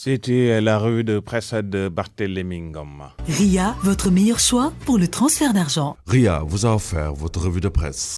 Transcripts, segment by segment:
C'était la revue de presse de Barthélémy Ngom. RIA, votre meilleur choix pour le transfert d'argent. RIA vous a offert votre revue de presse.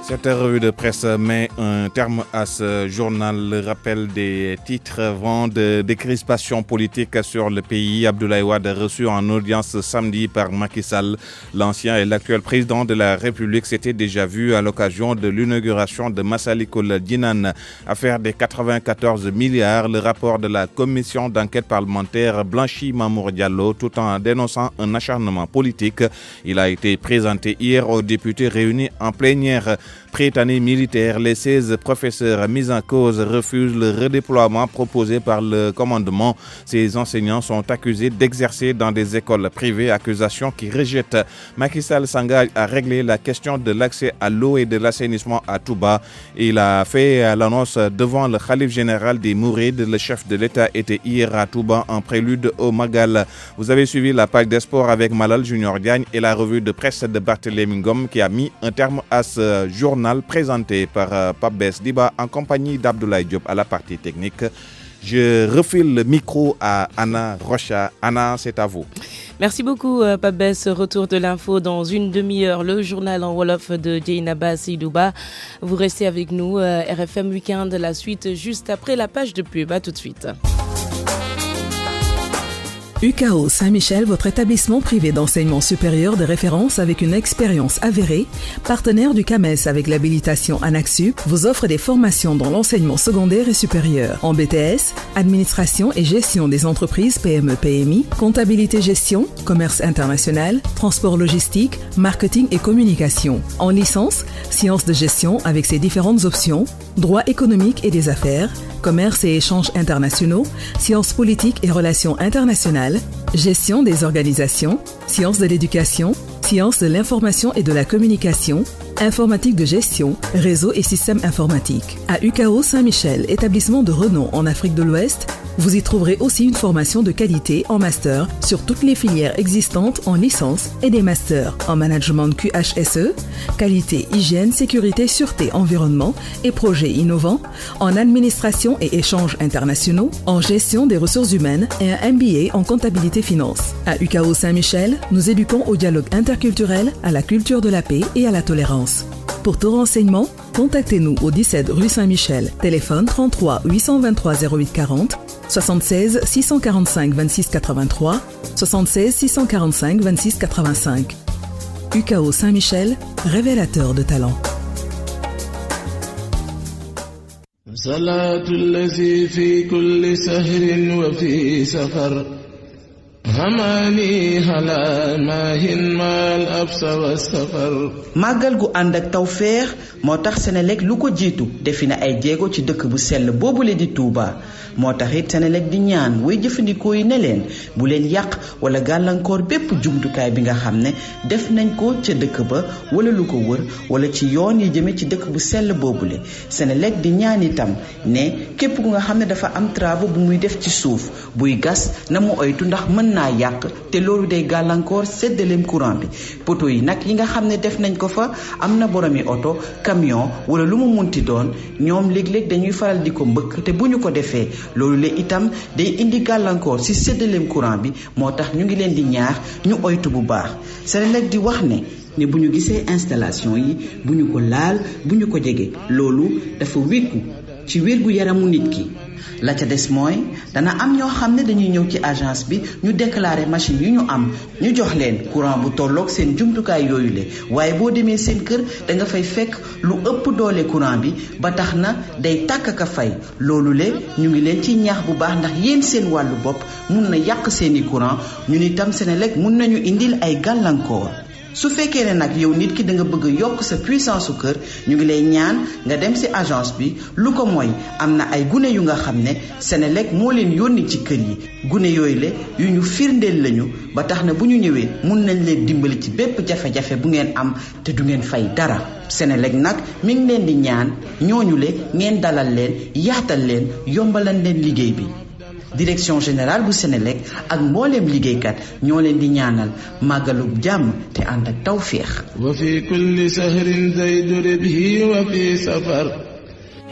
Cette revue de presse met un terme à ce journal. Le rappel des titres vend des crispations politiques sur le pays. Abdoulaye Wade reçu en audience samedi par Macky Sall. L'ancien et l'actuel président de la République s'étaient déjà vus à l'occasion de l'inauguration de Massalikul Jinan. Affaire des 94 milliards, le rapport de la commission d'enquête parlementaire blanchit Mamour Diallo tout en dénonçant un acharnement politique. Il a été présenté hier aux députés réunis en plénière. Pré-année militaire, les 16 professeurs mis en cause refusent le redéploiement proposé par le commandement. Ces enseignants sont accusés d'exercer dans des écoles privées, accusation qui rejette. Macky Sall s'engage à régler la question de l'accès à l'eau et de l'assainissement à Touba. Il a fait l'annonce devant le khalife général des Mourides. Le chef de l'État était hier à Touba en prélude au Magal. Vous avez suivi la page des sports avec Malal Junior Diagne et la revue de presse de Barthélémy Ngom qui a mis un terme à ce journal présenté par Pape Bess Diba en compagnie d'Abdoulaye Diop à la partie technique. Je refile le micro à Anna Rocha. Anna, c'est à vous. Merci beaucoup, Pape Bess. Retour de l'info dans une demi-heure. Le journal en Wolof de Djeynaba Sidouba. Vous restez avec nous. RFM Weekend, la suite juste après la page de pub. À tout de suite. UKO Saint-Michel, votre établissement privé d'enseignement supérieur de référence avec une expérience avérée, partenaire du CAMES avec l'habilitation ANAQ-Sup, vous offre des formations dans l'enseignement secondaire et supérieur en BTS, administration et gestion des entreprises PME-PMI, comptabilité-gestion, commerce international, transport logistique, marketing et communication. En licence, sciences de gestion avec ses différentes options, droit économique et des affaires, commerce et échanges internationaux, sciences politiques et relations internationales, gestion des organisations, sciences de l'éducation, sciences de l'information et de la communication, informatique de gestion, réseau et systèmes informatiques. À UKO Saint-Michel, établissement de renom en Afrique de l'Ouest, vous y trouverez aussi une formation de qualité en master sur toutes les filières existantes en licence et des masters en management QHSE, qualité, hygiène, sécurité, sûreté, environnement et projets innovants, en administration et échanges internationaux, en gestion des ressources humaines et un MBA en comptabilité finance. À UKO Saint-Michel, nous éduquons au dialogue interculturel, à la culture de la paix et à la tolérance. Pour tout renseignement, contactez-nous au 17 rue Saint-Michel, téléphone 33 823 08 40, 76 645 26 83, 76 645 26 85. UKO Saint-Michel, révélateur de talent. màggal gu ànd ak tawfeex moo tax Senelec lu ko jiitu defi na ay jéego ci dëkk bu sell boobule di Touba moo tax it Senelec di ñaan way jëfandikoo yi ne leen bu leen yàq wala gàllankoor bépp jumtukaay bi nga xam ne def nañ ko ca dëkk ba wala lu ko wër wala ci yoon yi jëme ci dëkk bu sell boobule. Senelec di ñaan itam ne képp ku nga xam ne dafa am travaux bu muy def ci suuf buy gas na mu oytu ndax mën naa yàq te loolu day gàllankoor séddaleem courant bi. poto yi nag yi nga xam ne def nañ ko fa am na boromi oto camion wala lu mu munti doon ñoom léeg-léeg dañuy faral di ko mbëkk te bu ñu ko defee loolu le itam day indi gàllankoor ci séddaleem courant bi moo tax ñu ngi leen di ñaax ñu oytu bu baax. Senelec di wax ne bu ñu gisee installation yi bu ñu ko laal bu ñu ko jege loolu dafa wékku ci wérgu yaramu nit ki. la ca des mooy dana am ñoo xam ne dañuy ñëw ci agence bi ñu déclarer machine yu ñu am ñu jox leen courant bu tolloog seen jumtukaay yooyu le waaye boo demee seen kër da nga fay fekk lu ëpp doole courant bi ba tax na day tàkk ka fay. loolu le ñu ngi leen ci ñaax bu baax ndax yéen seen wàllu bopp mun na yàq seeni courant ñun itam Senelec mun nañu indil ay gàllankoor. su fekkee ne nag yow nit ki da nga bëgg yokk sa puissance su kër ñu ngi lay ñaan nga dem ci agence bi lu ko mooy am na ay gune yu nga xam ne Senelec moo leen yónni ci kër yi. gune yooyu le yu ñu firndeel lañu ba tax na bu ñu ñëwee mun nañ leen dimbali ci bépp jafe-jafe bu ngeen am te du ngeen fay dara. Senelec nag mi ngi leen di ñaan ñooñu le ngeen dalal leen yaatal leen yombalal leen liggéey bi. direction générale bu Senelec ak mbooleem liggéeykat ñoo leen di ñaanal màggalub jàmm te ànd ak tawféex. wa fi kulli sahrin zaydu ribhi wa fi safar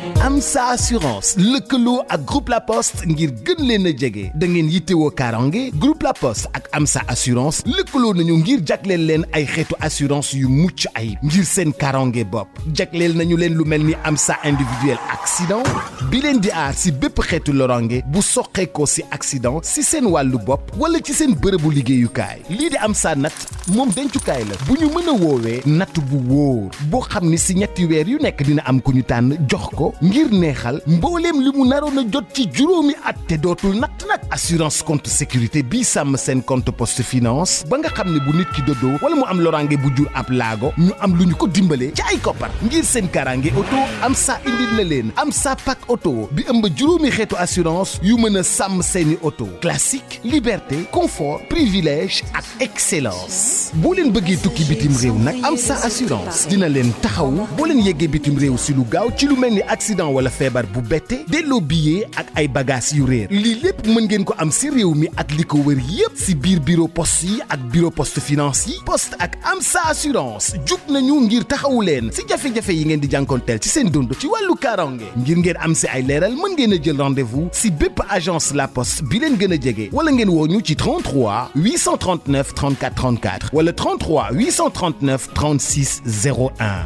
Amsa assurance lëkkaloo ak groupe La Poste ngir gën leen a jege da ngeen yittewoo kaaraange groupe La Poste ak Amsa assurance lëkkaloo nañu ngir jagleel leen ay xeetu assurance yu mucc ayib ngir seen kaaraange bopp jagleel nañu leen lu mel ni Amsa individuel accident bi leen di aar si bépp xeetu lorange bu soqeekoo si accident si seen wàllu bopp wala ci seen bërëbu liggéeyukaay lii di Amsa nat moom dencukaay la bu ñu mën a woowee natt bu wóor boo xam ni si ñetti weer yu nekk dina am ku ñu tànn jox ko ngir neexal mbooleem li mu naroon a jot ci juróomi at te dootul natt nag assurance compte sécurité bii sàmm seen compte poste finance ba nga xam ne bu nit ki doddoo wala mu am loraange bu jur ab laago ñu am lu ñu ko dimbalee ci ay koppar ngir seen kaaraange oto Amsa indil na leen Amsa Pack Auto bi ëmb juróomi xeetu assurance yu mën a sàmm seeni oto classique liberté confort privilège ak excellence boo leen bëggee tukki bitim réew nag Amsa assurance dina leen taxawu boo leen yeggee bitim réew si lu gaaw ci lu mel ni accident wala feebar bu bette delloo billet ak ay bagages yu réer lii lépp mën ngeen ko am si réew mi ak li ko wër yépp si biir bureau poste yi ak bureau poste finance yi poste ak Amsa assurance jug nañu ngir taxawu leen si jafe-jafe yi ngeen di jànkonteel ci seen dund ci wàllu kaaraange ngir ngeen am si ay leeral mën ngeen a jël rendez-vous si bépp agence La Poste bi leen gën a jege wala ngeen woo ñu ci 33 839 34 34 wala 33 839 36 01.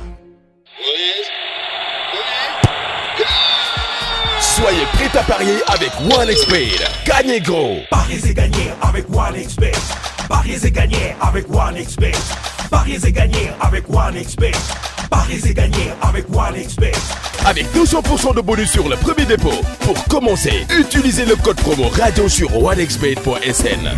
Soyez prêts à parier avec OneXBet. Gagnez gros. Pariez et gagnez avec OneXBet. Pariez et gagnez avec OneXBet. Pariez et gagnez avec OneXBet. Pariez et gagnez avec OneXBet. Avec 200% de bonus sur le premier dépôt. Pour commencer, utilisez le code promo radio sur onexbet.sn.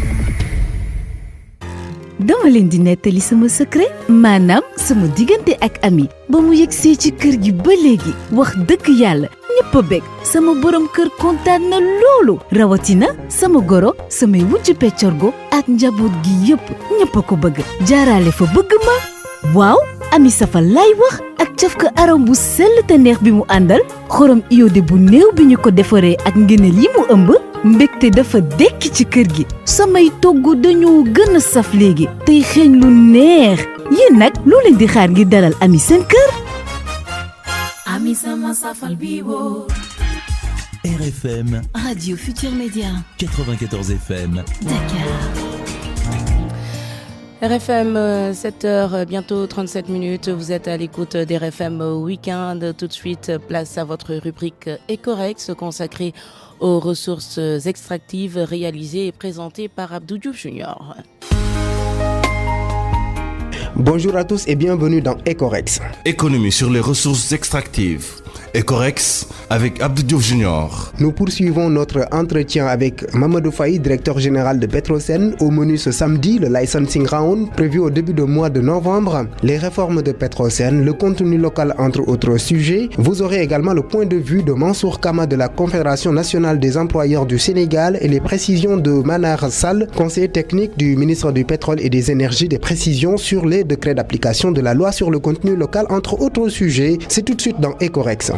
dama leen di nettali sama secret maanaam sama diggante ak ami ba mu yegsee ci kër gi ba léegi wax dëgg yàlla ñëpp a bég sama borom kër kontaan na loolu rawatina sama goro samay wujj peccorgo ak njaboot gi yëpp ñëpp a ko bëgg jaarale fa bëgg ma waaw ami safal lay wax ak cafka aram bu sell te neex bi mu àndal xorom iodé bu néew bi ñu ko defaree ak ngëneel yi mu ëmb mbégte dafa dekki ci kër gi samay togg dañoo gën a saf léegi tey xeeñ lu neex yéen nag loo leen di xaar ngir dalal ami seen kër. ami sama safal bi woo. RFM Radio Futur Média 94 FM Dakar. RFM 7h, bientôt 37 minutes. Vous êtes à l'écoute d'RFM Weekend. Tout de suite, place à votre rubrique Ecorex consacrée aux ressources extractives réalisées et présentées par Abdou Diouf Junior. Bonjour à tous et bienvenue dans Ecorex. Économie sur les ressources extractives. Ecorex avec Abdou Diouf Junior. Nous poursuivons notre entretien avec Mamadou Faye, directeur général de Petrosen. Au menu ce samedi, le licensing round prévu au début du mois de novembre, les réformes de Petrosen, le contenu local entre autres sujets. Vous aurez également le point de vue de Mansour Kama de la Confédération nationale des employeurs du Sénégal et les précisions de Manar Sall, conseiller technique du ministre du Pétrole et des Énergies, des précisions sur les décrets d'application de la loi sur le contenu local entre autres sujets. C'est tout de suite dans Ecorex.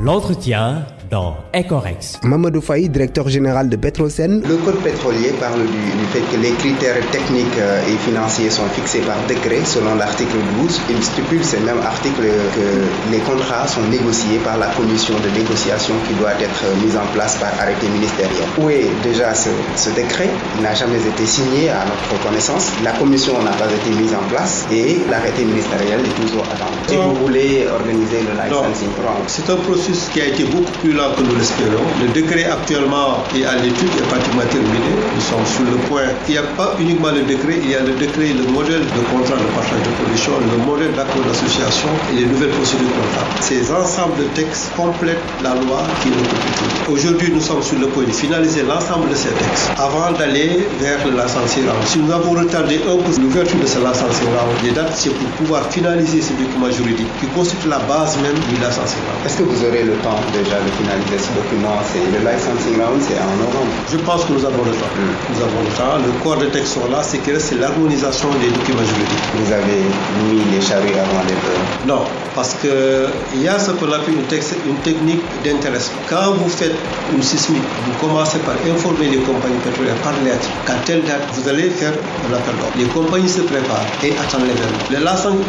L'entretien dans Ecorex. Mamadou Faye, directeur général de Petrosen. Le code pétrolier parle du fait que les critères techniques et financiers sont fixés par décret selon l'article 12. Il stipule ce même article que les contrats sont négociés par la commission de négociation qui doit être mise en place par arrêté ministériel. Où est déjà ce décret? Il n'a jamais été signé à notre connaissance. La commission n'a pas été mise en place et l'arrêté ministériel est toujours attendu. Si vous voulez organiser le licensing round. C'est un processus qui a été beaucoup plus lent que nous l'espérons. Le décret actuellement est à l'étude, est pratiquement terminé. Nous sommes sur le point. Il n'y a pas uniquement le décret, il y a le décret, le modèle de contrat de partage de production, le modèle d'accord d'association et les nouvelles procédures comptables. Ces ensembles de textes complètent la loi qui est le code pétrolier. Aujourd'hui, nous sommes sur le point de finaliser l'ensemble de ces textes avant d'aller vers le licensing round. Si nous avons retardé un peu l'ouverture de ce licensing round, les dates, c'est pour pouvoir finaliser ces documents juridiques qui constituent la base même du licensing round. Est-ce que vous aurez le temps déjà de finaliser finaliser ce document, c'est le licensing round, c'est en novembre. Je pense que nous avons le temps. Nous avons le temps. Le corps de texte sont là, c'est que c'est l'harmonisation des documents juridiques. Vous avez mis les charrues avant les bœufs? Non, parce qu'il y a ce qu'on appelle une technique d'intéressement. Quand vous faites une sismique, vous commencez par informer les compagnies pétrolières par lettre qu'à telle date, vous allez faire un appel d'offres. Les compagnies se préparent et attendent l'événement.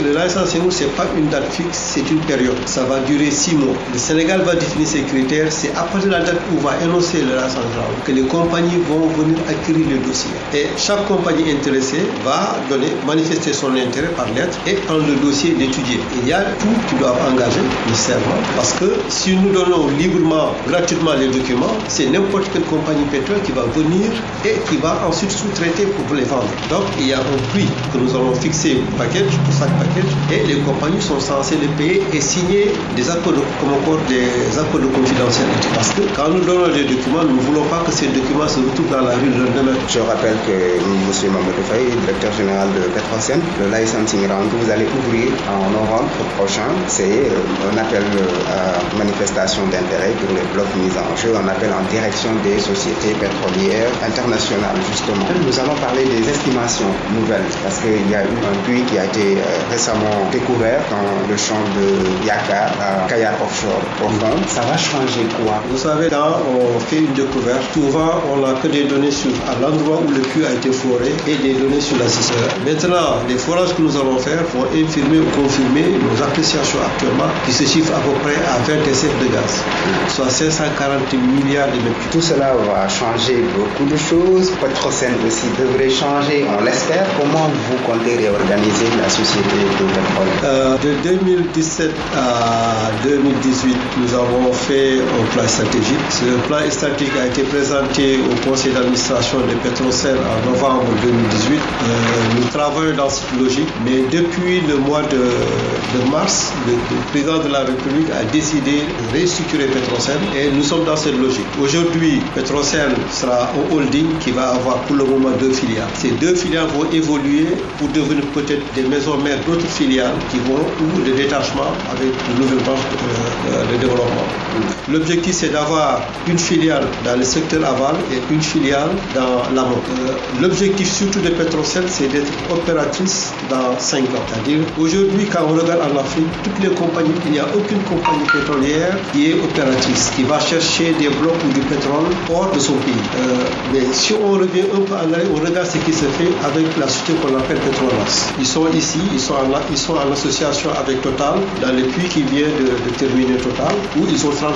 Le licensing, ce n'est pas une date fixe, c'est une période. Ça va durer 6 mois. Le Sénégal va définir ses critères. C'est à partir de la date où on va énoncer le licensing que les compagnies vont venir acquérir le dossier. Et chaque compagnie intéressée va manifester son intérêt par lettre et prendre le dossier d'étudier. Il y a tout qui doivent engager nécessairement. Parce que si nous donnons librement, gratuitement les documents, c'est n'importe quelle compagnie pétrolière qui va venir et qui va ensuite sous-traiter pour les vendre. Donc il y a un prix que nous allons fixer pour chaque package et les compagnies sont censées les payer et signer des accords de confidentialité. Parce que quand nous donnons des documents, nous ne voulons pas que ces documents se retrouvent dans la rue le lendemain. Je rappelle que M. Mamadou Faye, directeur général de Petrosen, le licensing round que vous allez ouvrir en novembre prochain, c'est un appel à manifestation d'intérêt pour les blocs mis en jeu, un appel en direction des sociétés pétrolières internationales, justement. Nous allons parler des estimations nouvelles, parce qu'il y a eu un puits qui a été récemment découvert dans le champ de Yaka à Kayar Offshore profond. Ça va changer quoi? Vous savez, quand on fait une découverte, souvent on n'a que des données à l'endroit où le puits a été foré et des données sur la système. Maintenant, les forages que nous allons faire vont infirmer ou confirmer nos appréciations actuellement qui se chiffrent à peu près à 20 TCF de gaz, soit 540 milliards de mètres cubes. Tout cela va changer beaucoup de choses. Petrosen aussi devrait changer, on l'espère. Comment vous comptez réorganiser la société de pétrole? De 2017 à 2018, nous avons fait un plan stratégique. Ce plan stratégique a été présenté au conseil d'administration de Petrosen en novembre 2018. Nous travaillons dans cette logique, mais depuis le mois de mars, le président de la République a décidé de restructurer Petrosen et nous sommes dans cette logique. Aujourd'hui, Petrosen sera un holding qui va avoir pour le moment 2 filiales. Ces 2 filiales vont évoluer pour devenir peut-être des maisons mères d'autres filiales qui vont, ou des détachements avec de nouvelles branches de développement. L'objectif, c'est d'avoir une filiale dans le secteur aval et une filiale dans l'amont. L'objectif surtout de Petrosen, c'est d'être opératrice dans 5 ans. C'est-à-dire, aujourd'hui, quand on regarde en Afrique, toutes les compagnies, il n'y a aucune compagnie pétrolière qui est opératrice, qui va chercher des blocs ou du pétrole hors de son pays. Mais si on revient un peu en arrière, on regarde ce qui se fait avec la société qu'on appelle Petronas. Ils sont ici, ils sont en association avec Total, dans le puits qui vient de terminer Total, où ils ont 30%.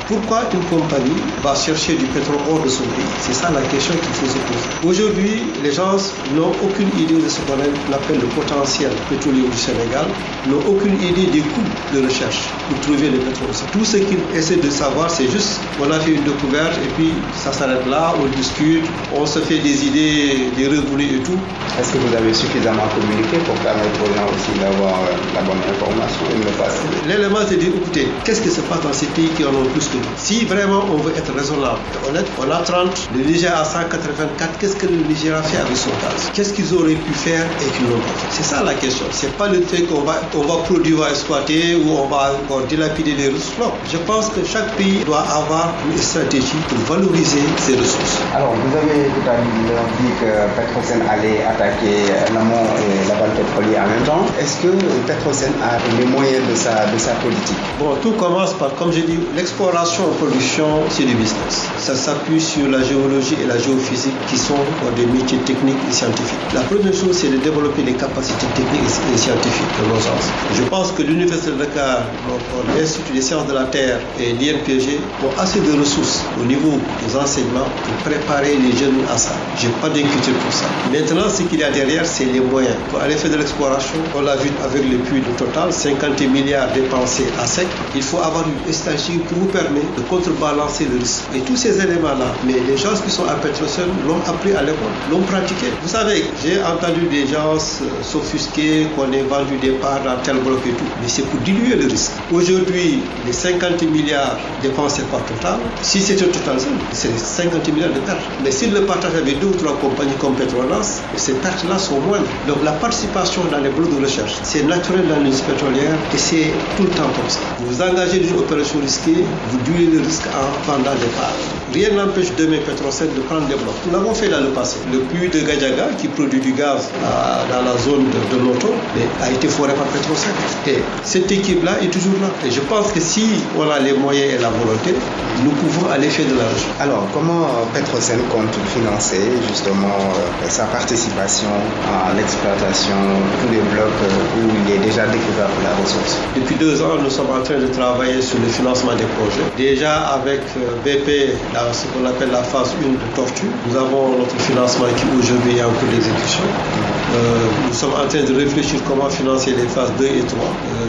Pourquoi une compagnie va chercher du pétrole hors de son pays? C'est ça la question qu'il faut se poser. Aujourd'hui, les gens n'ont aucune idée de ce qu'on appelle le potentiel pétrolier du Sénégal, n'ont aucune idée des coûts de recherche pour trouver le pétrole. Tout ce qu'ils essaient de savoir, c'est juste on a fait une découverte et puis ça s'arrête là, on discute, on se fait des idées, des revenus et tout. Est-ce que vous avez suffisamment communiqué pour permettre aux gens aussi d'avoir la bonne information et le passer? L'élément, c'est de dire, écoutez, qu'est-ce qui se passe dans ces pays qui en ont plus que nous? Si vraiment on veut être raisonnable et honnête, on a 30, le Niger a 184, qu'est-ce que le Niger a fait avec son gaz? Qu'est-ce qu'ils auraient pu faire et qu'ils n'ont pas fait? C'est ça la question. C'est pas le fait qu'on va produire, on va exploiter ou on va encore dilapider les ressources. Non. Je pense que chaque pays doit avoir une stratégie pour valoriser ses ressources. Alors, vous avez tout à l'heure dit que Petrosen allait attaquer l'amont et l'aval pétrolier en même temps. Est-ce que Petrosen a les moyens de sa politique? Bon, tout commence par, comme j'ai dit, l'exploration en production, c'est du business. Ça s'appuie sur la géologie et la géophysique qui sont des métiers techniques et scientifiques. La première chose, c'est de développer les capacités techniques et scientifiques de nos gens. Je pense que l'Université de Dakar, l'Institut des sciences de la Terre et l'INPG ont assez de ressources au niveau des enseignements pour préparer les jeunes à ça. Je n'ai pas d'inquiétude pour ça. Maintenant, ce qu'il y a derrière, c'est les moyens. Pour aller faire de l'exploration, on l'a vu avec le puits de Total, 50 milliards dépensés à sec. Il faut avoir une stratégie qui vous permet de contrebalancer le risque. Et tous ces éléments-là, mais les gens qui sont à Petrosen l'ont appris à l'école, l'ont pratiqué. Vous savez, j'ai entendu des gens s'offusquer qu'on ait vendu des parts dans tel bloc et tout. Mais c'est pour diluer le risque. Aujourd'hui, les 50 milliards dépensés par Total, si c'était Total, c'est 50 milliards de pertes. Mais s'il le partage avec 2 ou 3 compagnies comme Petronas, ces pertes-là sont moindres. Donc la participation dans les blocs de recherche, c'est naturel dans l'industrie pétrolière et c'est tout le temps comme ça. Vous vous engagez dans une opération risquée, vous diluez le risque en vendant des parts. Rien n'empêche demain Petrosen de prendre des blocs. Nous l'avons fait dans le passé. Le puits de Gadjaga, qui produit du gaz dans la zone de Noto, a été foré par Petrosen. Et cette équipe-là est toujours là. Et je pense que si on a les moyens et la volonté, nous pouvons aller faire de l'argent. Alors, comment Petrosen compte financer justement sa participation à l'exploitation de tous les blocs où il est déjà découvert la ressource? Depuis 2 ans, nous sommes en train de travailler sur le financement des projets. Déjà avec BP, dans ce qu'on appelle la phase 1 de Tortue, nous avons notre financement qui aujourd'hui est en cours d'exécution. Nous sommes en train de réfléchir comment financer les phases 2 et 3.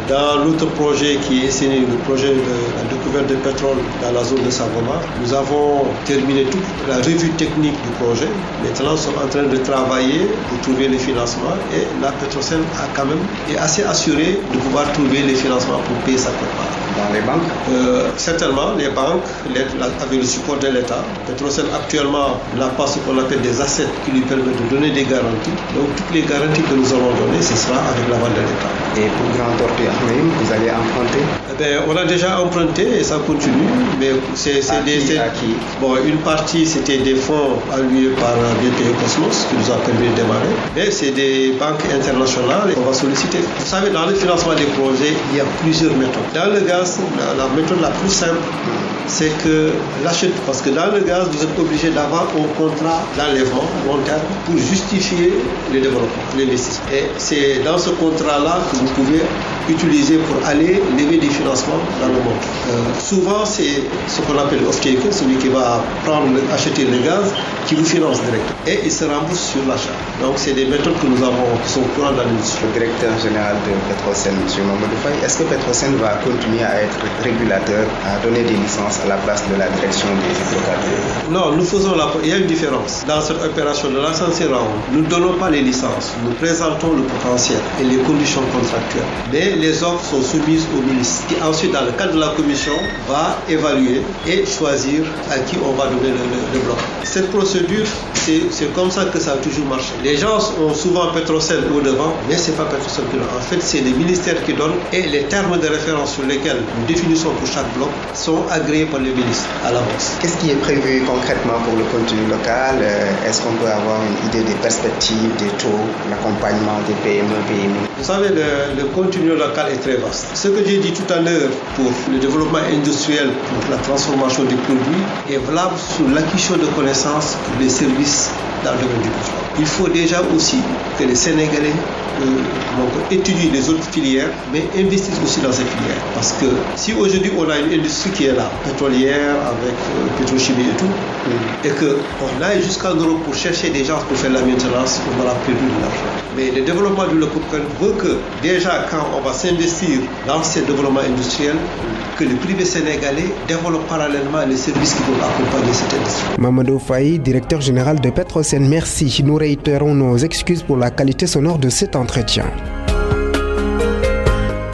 Dans l'autre projet qui est signé, le projet de la découverte de pétrole dans la zone de Sangomar, nous avons terminé toute la revue technique du projet. Maintenant, nous sommes en train de travailler pour trouver les financements et la Petrosen est assez assurée de pouvoir trouver les financements pour payer sa quote-part. Dans les banques Certainement, les banques, avec le support de l'État. Petrosen actuellement n'a pas ce qu'on appelle des assets qui lui permettent de donner des garanties. Donc toutes les garanties que nous allons donner, ce sera avec l'aval de l'État. Et pour Grand Tortue Ahmeyim, vous allez emprunter? On a déjà emprunté et ça continue. Mais à qui? Bon, une partie, c'était des fonds alloués par BPE Cosmos qui nous a permis de démarrer. Mais c'est des banques internationales qu'on va solliciter. Vous savez, dans le financement des projets, il y a plusieurs méthodes. Dans le gaz, la méthode la plus simple, c'est que l'achat, parce que dans le gaz, vous êtes obligé d'avoir un contrat d'enlèvement long terme pour justifier le développement, l'investissement. Et c'est dans ce contrat-là que vous pouvez utiliser pour aller lever des financements dans le monde. Souvent, c'est ce qu'on appelle l'off-taker, celui qui va acheter le gaz, qui vous finance direct. Et il se rembourse sur l'achat. Donc, c'est des méthodes que nous avons qui sont courantes dans l'industrie. Le directeur général de Petrosen, M. Mamadou Faye, est-ce que Petrosen va continuer à être régulateur, à donner des licences à la place de la direction des hydrocarbures? Non, il y a une différence. Dans cette opération de l'ascenseur, nous ne donnons pas les licences. Nous présentons le potentiel et les conditions contractuelles. Mais les offres sont soumises au ministre, qui ensuite, dans le cadre de la commission, va évaluer et choisir à qui on va donner le bloc. Cette procédure, c'est comme ça que ça a toujours marché. Les gens ont souvent Petrosen au devant, mais ce n'est pas Petrosen qui donne. En fait, c'est les ministères qui donnent et les termes de référence sur lesquels nous définissons pour chaque bloc sont agréés par le ministre à l'avance. Qu'est-ce qui est prévu concrètement pour le contenu local? Est-ce qu'on peut avoir une idée des perspectives, des taux, l'accompagnement des PME, PMI? Vous savez, le contenu local est très vaste. Ce que j'ai dit tout à l'heure pour le développement industriel, pour la transformation des produits, est valable sur l'acquisition de connaissances pour les services dans le domaine du pétrole. Il faut déjà aussi que les Sénégalais étudient les autres filières, mais investissent aussi dans ces filières. Parce que si aujourd'hui on a une industrie qui est là, pétrolière, avec pétrochimie et tout, et qu'on aille jusqu'en Europe pour chercher des gens pour faire la maintenance, on aura perdu de l'argent. Mais le développement du local veut que déjà quand on va s'investir dans ce développement industriel, que le privé sénégalais développe parallèlement les services qui vont accompagner cette industrie. Mamadou Faye, directeur général de Petrosen, merci. Nous réitérons nos excuses pour la qualité sonore de cet entretien.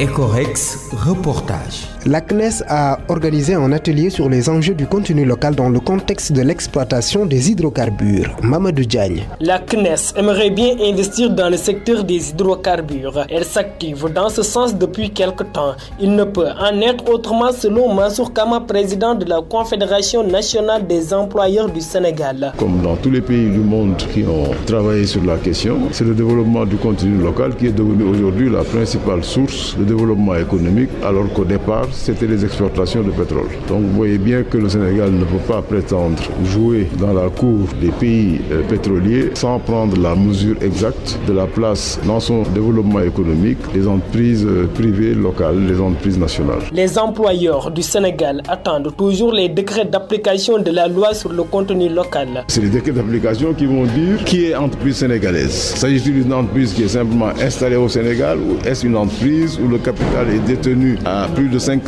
Ecorex, reportage. La CNES a organisé un atelier sur les enjeux du contenu local dans le contexte de l'exploitation des hydrocarbures. Mamadou Diagne. La CNES aimerait bien investir dans le secteur des hydrocarbures. Elle s'active dans ce sens depuis quelque temps. Il ne peut en être autrement selon Mansour Kama, président de la Confédération nationale des employeurs du Sénégal. Comme dans tous les pays du monde qui ont travaillé sur la question, c'est le développement du contenu local qui est devenu aujourd'hui la principale source de développement économique, alors qu'au départ, c'était les exportations de pétrole. Donc vous voyez bien que le Sénégal ne peut pas prétendre jouer dans la cour des pays pétroliers sans prendre la mesure exacte de la place dans son développement économique des entreprises privées locales, les entreprises nationales. Les employeurs du Sénégal attendent toujours les décrets d'application de la loi sur le contenu local. C'est les décrets d'application qui vont dire qui est entreprise sénégalaise. S'agit-il d'une entreprise qui est simplement installée au Sénégal ou est-ce une entreprise où le capital est détenu à plus de 50%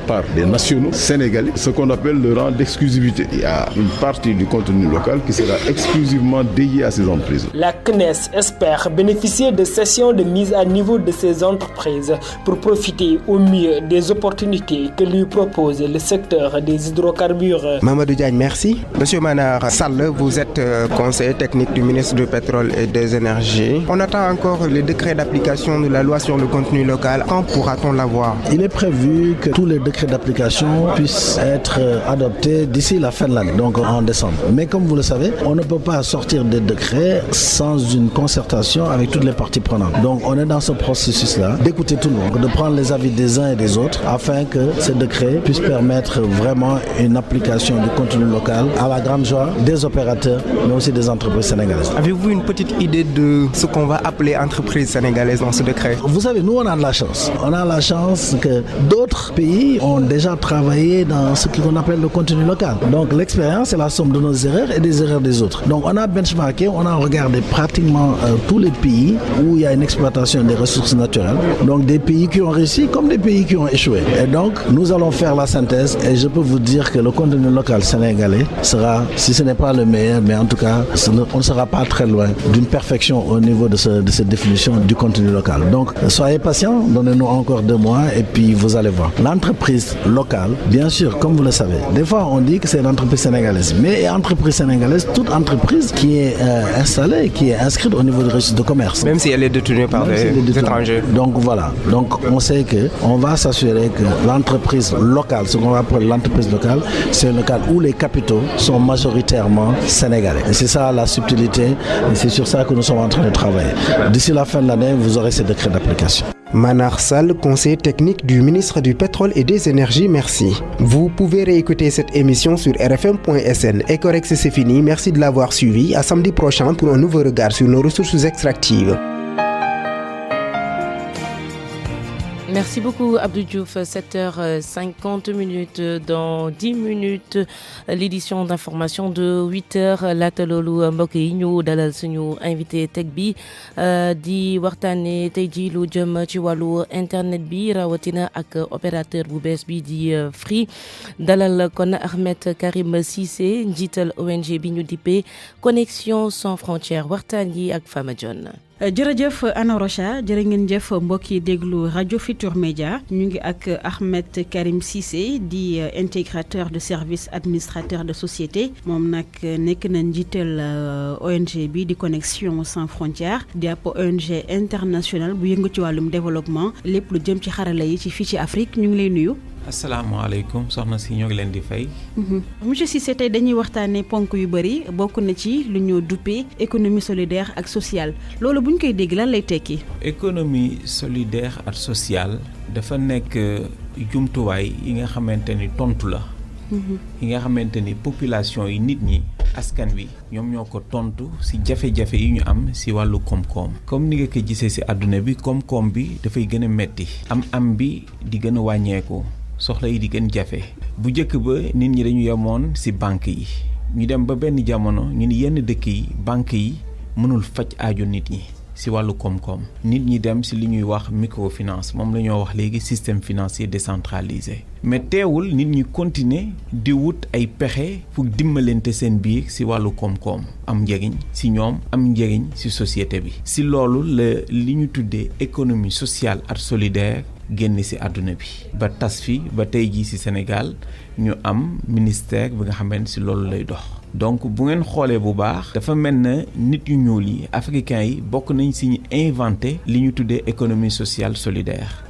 par des nationaux sénégalais, ce qu'on appelle le rang d'exclusivité. Il y a une partie du contenu local qui sera exclusivement dédiée à ces entreprises. La CNES espère bénéficier de sessions de mise à niveau de ces entreprises pour profiter au mieux des opportunités que lui propose le secteur des hydrocarbures. Mamadou Diagne, merci. Monsieur Manar Sall, vous êtes conseiller technique du ministre du Pétrole et des Énergies. On attend encore les décrets d'application de la loi sur le contenu local. Quand pourra-t-on l'avoir? Il est prévu prévu que tous les décrets d'application puissent être adoptés d'ici la fin de l'année, donc en décembre. Mais comme vous le savez, on ne peut pas sortir des décrets sans une concertation avec toutes les parties prenantes. Donc on est dans ce processus-là d'écouter tout le monde, de prendre les avis des uns et des autres afin que ces décrets puissent permettre vraiment une application du contenu local à la grande joie des opérateurs, mais aussi des entreprises sénégalaises. Avez-vous une petite idée de ce qu'on va appeler entreprise sénégalaise dans ce décret? Vous savez, nous on a de la chance. On a la chance que d'autres pays ont déjà travaillé dans ce qu'on appelle le contenu local. Donc l'expérience est la somme de nos erreurs et des erreurs des autres. Donc on a benchmarké, on a regardé pratiquement tous les pays où il y a une exploitation des ressources naturelles. Donc des pays qui ont réussi comme des pays qui ont échoué. Et donc nous allons faire la synthèse et je peux vous dire que le contenu local sénégalais sera, si ce n'est pas le meilleur, mais en tout cas on ne sera pas très loin d'une perfection au niveau de cette définition du contenu local. Donc soyez patients, donnez-nous encore 2 mois et puis vous allez voir. L'entreprise locale, bien sûr, comme vous le savez, des fois on dit que c'est une entreprise sénégalaise, mais entreprise sénégalaise, toute entreprise qui est installée, qui est inscrite au niveau du registre de commerce. Même si elle est détenue par des étrangers. Donc voilà, donc on sait qu'on va s'assurer que l'entreprise locale, ce qu'on appelle l'entreprise locale, c'est un local où les capitaux sont majoritairement sénégalais. Et c'est ça la subtilité et c'est sur ça que nous sommes en train de travailler. D'ici la fin de l'année, vous aurez ces décrets d'application. Manar Sall, conseiller technique du ministre du Pétrole et des Énergies, merci. Vous pouvez réécouter cette émission sur rfm.sn. Ecorex, c'est fini. Merci de l'avoir suivi. À samedi prochain pour un nouveau regard sur nos ressources extractives. Merci beaucoup Abdou Diouf, 7h50 dans 10 minutes l'édition d'information de 8h laata loolu mbokk yi ñu dalal suñu invité tech bi di waxtaane tey ji lu jëm ci wàllu internet bi rawatina ak opérateur bu bees bi di Free dalal kon Ahmed Karim Cissé njiital ONG bi ñu dippee Connexion sans frontières waxtaan yi ak Fama John. jërëjëf Anna Rocha jërë ngeen jëf mbokk yi déglu rajo Futur Média ñu ngi ak Ahmed Karim Cissé di intégrateur de service administrateur de société moom nag nekk na njiital ONG bi di Connexion sans frontières di ab ONG international bu yëngu ci wàllum développement lépp lu jëm ci xarala yi ci fii ci Afrique ñu ngi lay nuyu. asalaamaaleykum soxna si ñoo ngi leen di fay. monsieur Cissé tey dañuy waxtaanee ponk yu bëri bokk na ci lu ñu duppee économie solidaire ak sociale loolu bu ñu koy dégg lan lay tekki. économie solidaire ak sociale dafa nekk jumtuwaay yi nga xamante ni tontu la. yi nga xamante ni population yi nit ñi askan wi ñoom ñoo ko tontu ci jafe-jafe yi ñu am ci wàllu koom-koom. comme ni nga ko gisee ci àdduna bi koom-koom bi dafay gën a metti am bi di gën a wàññeeku. soxla yi di gën jafe bu njëkk ba nit ñi dañu yemoon ci banque yi ñu dem ba benn jamono ñu ni yenn dëkk yi banque yi mënul faj aajo nit ñi ci wàllu koom-koom nit ñi dem ci li ñuy wax microfinance moom la ñoo wax léegi système financier décentralisé mais teewul nit ñi continuer di wut ay pexe pour dimbalante seen biir ci wàllu koom-koom am njëriñ ci ñoom am njëriñ ci société bi ci loolu la li ñu tuddee économie sociale ak solidaire génn ci àdduna bi ba tas fi ba tey jii ci Sénégal ñu am ministère bi nga xamante ci loolu lay dox donc bu ngeen xoolee bu baax dafa mel na nit yu ñuul yi africains yi bokk nañ ci ñu inventé li ñu tuddee économie sociale solidaire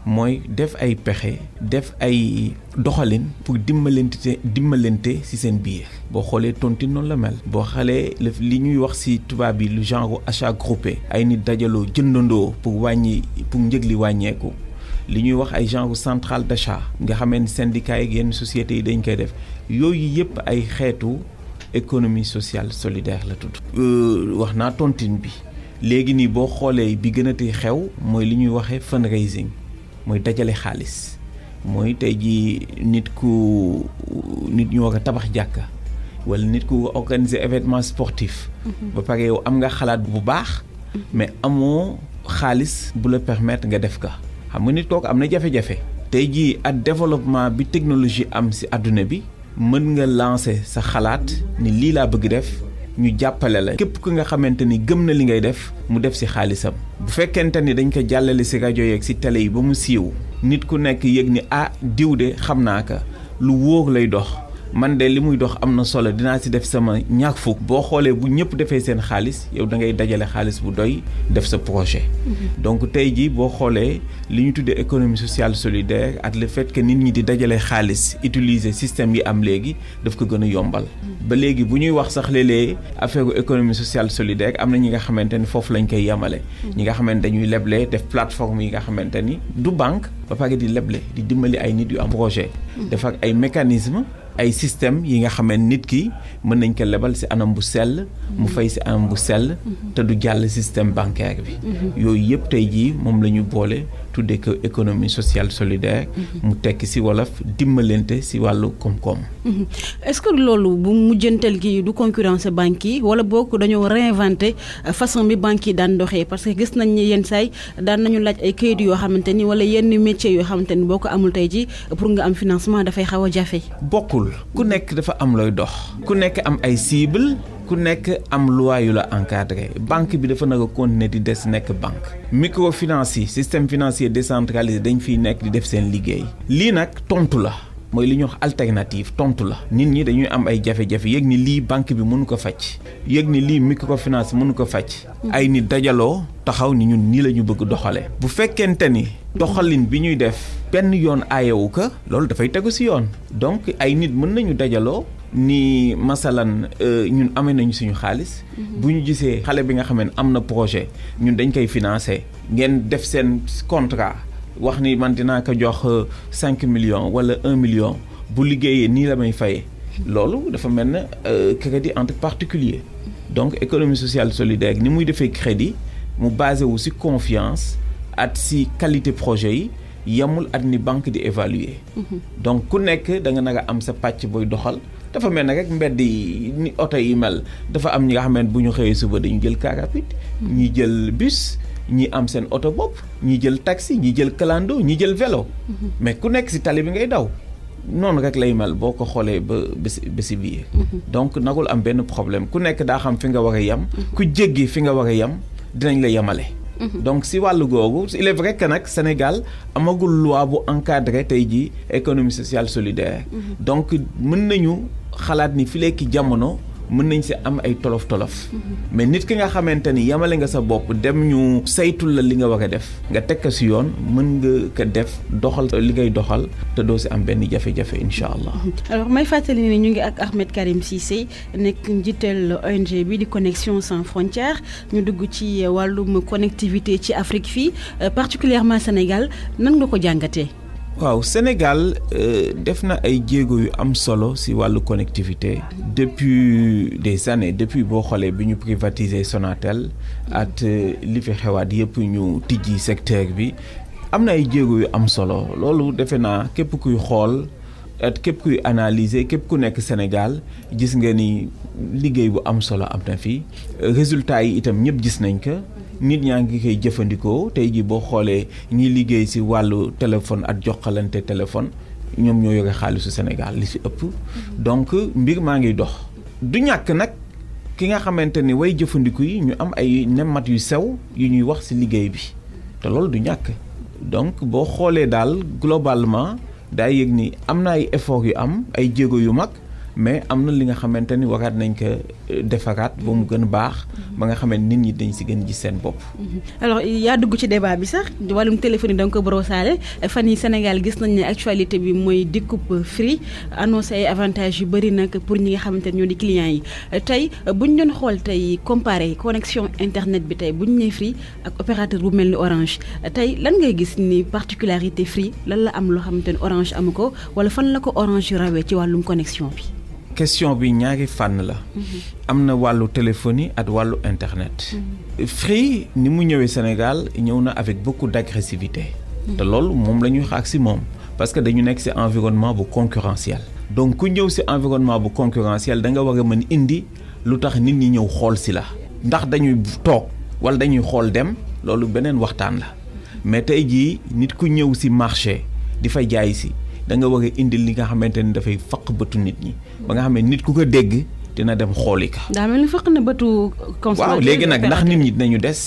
mooy def ay pexe def ay doxalin pour dimbalante ci seen biir boo xoolee tontine noonu la mel boo xoolee li ñuy wax ci tubaab bi lu genre achat groupé ay nit dajaloo jëndandoo pour njëg li wàññeeku li ñuy wax ay genre centrale d'achat nga xamee ni syndicat yi yenn sociétés yi dañ koy def yooyu yëpp ay xeetu économie sociale solidaire la tudd. wax naa tontine bi léegi nii boo xoolee bi gën a tey xew mooy li ñuy waxee fundraising mooy dajale xaalis mooy tey ji nit ñu war a tabax jàkka wala nit ku organiser événement sportif. ba pare yow am nga xalaat bu baax mais amoo xaalis bu la permettre nga def ka xam nga nit kooku am na jafe-jafe tey jii ak développement bi technologie am ci àdduna bi mën nga lancer sa xalaat ni lii laa bëgg def ñu jàppale la képp ku nga xamante ni gëm na li ngay def mu def ci xaalisam bu fekkente ni dañ ko jàllale ci rajo yeeg ci télé yi ba mu siiw nit ku nekk yëg ni diw de xam naa ka lu wóor lay dox man de li muy dox am na solo dinaa si def sama ñaar fukk boo xoolee bu ñëpp defee seen xaalis yow da ngay dajale xaalis bu doy def sa projet donc tey jii boo xoolee li ñu tuddee économie sociale solidaire ak le fait que nit ñi di dajale xaalis utiliser système yi am léegi daf ko gën a yombal ba léegi bu ñuy wax sax léeg-léeg affaire économie sociale solidaire am na ñi nga xamante ni foofu lañ koy yemale ñi nga xamante dañuy leble def plateforme yi nga xamante ni du banque ba pare di leble di dimbali ay nit yu am projet def ak ay mécanisme ay système yi nga xamante nit ki mën nañ ko lebal ci anam bu sell mu fay ci anam bu sell te du jàll système bancaire bi yooyu yëpp tey jii moom la ñu boole tuddee ko économie sociale solidaire mu tekki ci wolof dimbalante ci wàllu koom-koom. Est-ce que loolu bu mujjantal gi du concurrence banque yi wala boog dañoo réinventer façon bi banque yi daan doxee parce que gis nañ ni yenn saay daan nañu laaj ay kayit yoo xamante ni wala yenn métiers yoo xamante ni boo ko amul tey ji pour nga am financement dafay xaw a jafe. bokkul ku nekk dafa am looy dox ku nekk am ay cible ku nekk am loi yu la encadré banque bi dafa nag a continuer di des nekk banque microfinance yi système financier décentralisé dañ fiy nekk di def seen liggéey lii nag tontu la mooy li ñuy wax alternative tontu la nit ñi dañuy am ay jafe-jafe yëg ni lii banque bi mënu ko faj yëg ni lii microfinance mënu ko faj ay nit dajaloo taxaw ni ñun nii la ñu bëgg doxale bu fekkente ni doxalin bi ñuy def benn yoon aayewu ko loolu dafay tegu ci yoon donc ay nit mën nañu dajaloo ni masalan ñun amee nañu suñu xaalis bu ñu gisee xale bi nga xam ne am na projet ñun dañ koy financer ngeen def seen contrat wax ni man dinaa ko jox 5 millions wala 1 million bu liggéeyee nii la may fayee loolu dafa mel ne crédit entre particulier donc économie sociale solidaire ni muy defee crédit mu basé wu ci confiance at ci qualité projet yi yemul at ni banque di évaluer donc ku nekk da nga nag a am sa pàcc booy doxal dafa mel ne rek mbedd yi ni oto yi mel dafa am ñi nga xamante bu ñu xëyee suba dañu jël car rapide ñi jël bus ñi am seen oto bopp ñi jël taxi ñi jël clando ñi jël vélo mais ku nekk ci tali bi ngay daw noonu rek lay mel boo ko xoolee ba bési biir donc nagul am benn problème ku nekk daa xam fi nga war a yem ku jéggi fi nga war a yem dinañ la yemale donc si wàllu googu il est vrai que nag Sénégal amagul loi bu encadré tey jii économie sociale solidaire donc mën nañu xalaat ni fi lekki jamono mën nañ si am ay tolof-tolof mais nit ki nga xamante ni yamale nga sa bopp dem ñu saytul la li nga war a def nga teg ko si yoon mën nga ko def doxal li ngay doxal te doo si am benn jafe-jafe incha allah. alors may fàttali ni ñu ngi ak Ahmed Karim Cissé nekk njiital ONG bi di Connexion sans frontières ñu dugg ci wàllum connectivité ci Afrique fii particulièrement Sénégal nan nga ko jàngatee. waaw Sénégal def na ay jéego yu am solo ci wàllu connectivité depuis des années depuis boo xoolee bi ñu privatiser Sonatel at li fi xewaat yëpp ñu tijji secteur bi am na ay jéego yu am solo loolu defe naa képp kuy xool at képp kuy analyser képp ku nekk Sénégal gis nga ni liggéey bu am solo am na fi résultats yi itam ñëpp gis nañ ko. nit ñaa ngi koy jëfandikoo tey jii boo xoolee ñi liggéey ci wàllu téléphone ak joxalante téléphone ñoom ñoo yore xaalisu Sénégal li ci ëpp donc mbir maa ngi dox du ñàkk nag ki nga xamante ni way jëfandiku yi ñu am ay nemmat yu sew yu ñuy wax ci liggéey bi te loolu du ñàkk donc boo xoolee daal globalement daa yëg ni am na ay effort yu am ay jéego yu mag mais am na li nga xamante ni waraat nañ ko defaraat ba mu gën a baax ba nga xamante nit ñi dañ si gën gis seen bopp. alors yaa dugg ci débat bi sax wàllum téléphone yi da nga ko brossaale fan yi Sénégal gis nañ ne actualité bi mooy découpe Free annoncé ay avantages yu bëri nag pour ñi nga xamante ne ñoo di clients yi tey buñ doon xool tey comparé connexion internet bi tey buñ nee Free ak opérateur bu mel ni Orange tey lan ngay gis ni particularité Free lan la am loo xamante ne Orange amu ko wala fan la ko Orange rawee ci wàllum connexion bi. question bi ñaari fànn la am na wàllu téléphonie ak wàllu internet Free ni mu ñëwee Sénégal ñëw na avec beaucoup d'agressivité te loolu moom la ñuy xaar ci moom parce que dañu nekk ci environnement bu concurrentiel donc ku ñëw ci environnement bu concurrentiel da nga war a mën indi lu tax nit ñi ñëw xool ci la ndax dañuy toog wala dañuy xool dem loolu beneen waxtaan la mais tey jii nit ku ñëw ci marché di fay jaay ci da nga war a indi li nga xamante ni dafay faq bëtu nit ñi ba nga xam ne nit ku ko dégg dina dem xooli ka. daa mel ni fekk na bëtu consommateur. waaw léegi nag ndax nit ñi dinañu des.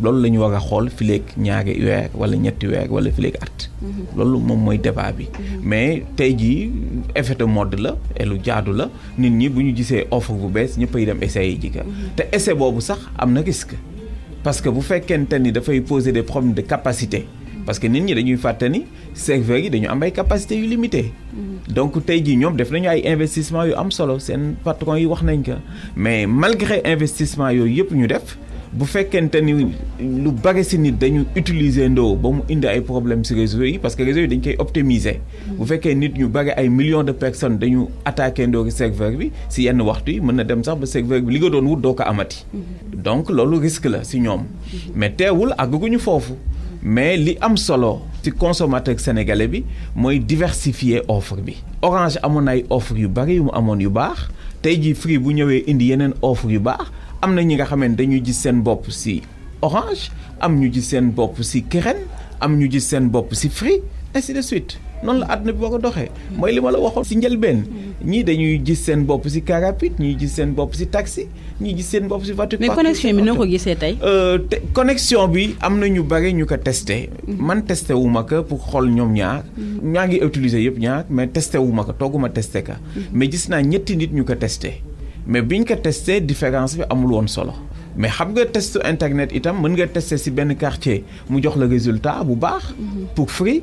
loolu la ñu war a xool fileeg ñaari weer wala ñetti weer wala fileeg at. loolu moom mooy débat bi. mais tey jii effet de mode la et lu jaadu la nit ñi bu ñu gisee offre bu bees ñëppay dem essayer ji ka te essai boobu sax am na risque parce que bu fekkente ni dafay poser des problèmes de capacité. parce que nit ñi dañuy fàtte ni serveurs yi dañu am ay capacités yu limitées. donc tey jii ñoom def nañu ay investissement yu am solo seen patron yi wax nañ ko mais malgré investissement yooyu yëpp ñu def bu fekkente ni lu bari si nit dañu utiliser ndoo ba mu indi ay problèmes si réseau yi parce que réseau yi dañ koy optimiser. bu fekkee nit ñu bari ay millions de personnes dañu attaqué ndoo serveur bi si yenn waxtu yi mën na dem sax ba serveur bi li nga doon wut doo ko amati. donc loolu risque la si ñoom mais teewul àgguñu foofu. mais li am solo ci consommateur sénégalais bi mooy diversifier offre bi Orange amoon ay offre yu bari yu mu amoon yu baax tey jii Free bu ñëwee indi yeneen offre yu baax am na ñi nga xam ne dañuy gis seen bopp ci Orange am ñu gis seen bopp ci Kirène am ñu gis seen bopp ci Free ainsi de suite noonu la àdduna bi war a doxee mooy li ma la waxoon ci njëlbeen ñii dañuy gis seen bopp ci car rapide ñii gis seen bopp ci taxi ñii gis seen bopp ci voiture. mais connexion bi noo ko gisee tey. connexion bi am na ñu bari ñu ko testé. man testé wu ma ko pour xool ñoom ñaar. ñaa ngi utiliser yëpp ñaar mais testé wu ma ko tooguma testé ka mais gis naa ñetti nit ñu ko testé mais biñ ko testé différence bi amul woon solo. mais xam nga test internet itam mën nga tester ci benn quartier mu jox la résultat bu baax. pour Free.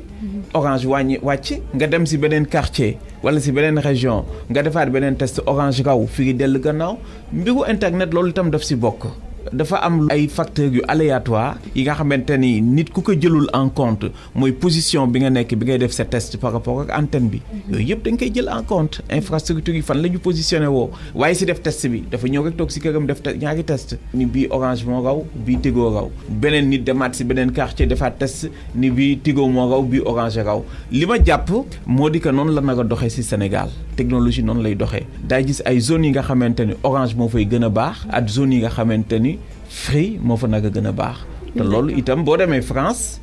Orange wàcc nga dem ci beneen quartier wala ci beneen région nga defaat beneen test Orange raw Free dellu gannaaw mbiru internet loolu itam daf ci bokk. dafa am ay facteurs yu aléatoire yi nga xamante ni nit ku ko jëlul en compte mooy position bi nga nekk bi ngay def sa test par rapport ak antenne bi yooyu yëpp dañ koy jël en compte infrastructure yi fan la ñu positionné woo waaye si def test bi dafa ñëw rek toog si këram def ñaari test ni bii Orange moo raw bii Tigo raw beneen nit demaat si beneen quartier defaat test ni bii Tigo moo raw bii Orange raw li ma jàpp moo di que noonu la nar a doxee si Sénégal technologie noonu lay doxee daa gis ay zones yi nga xamante ni Orange moo fay gën a baax ak zones yi nga xamante ni Free moo fa nag a gën a baax te loolu itam boo demee France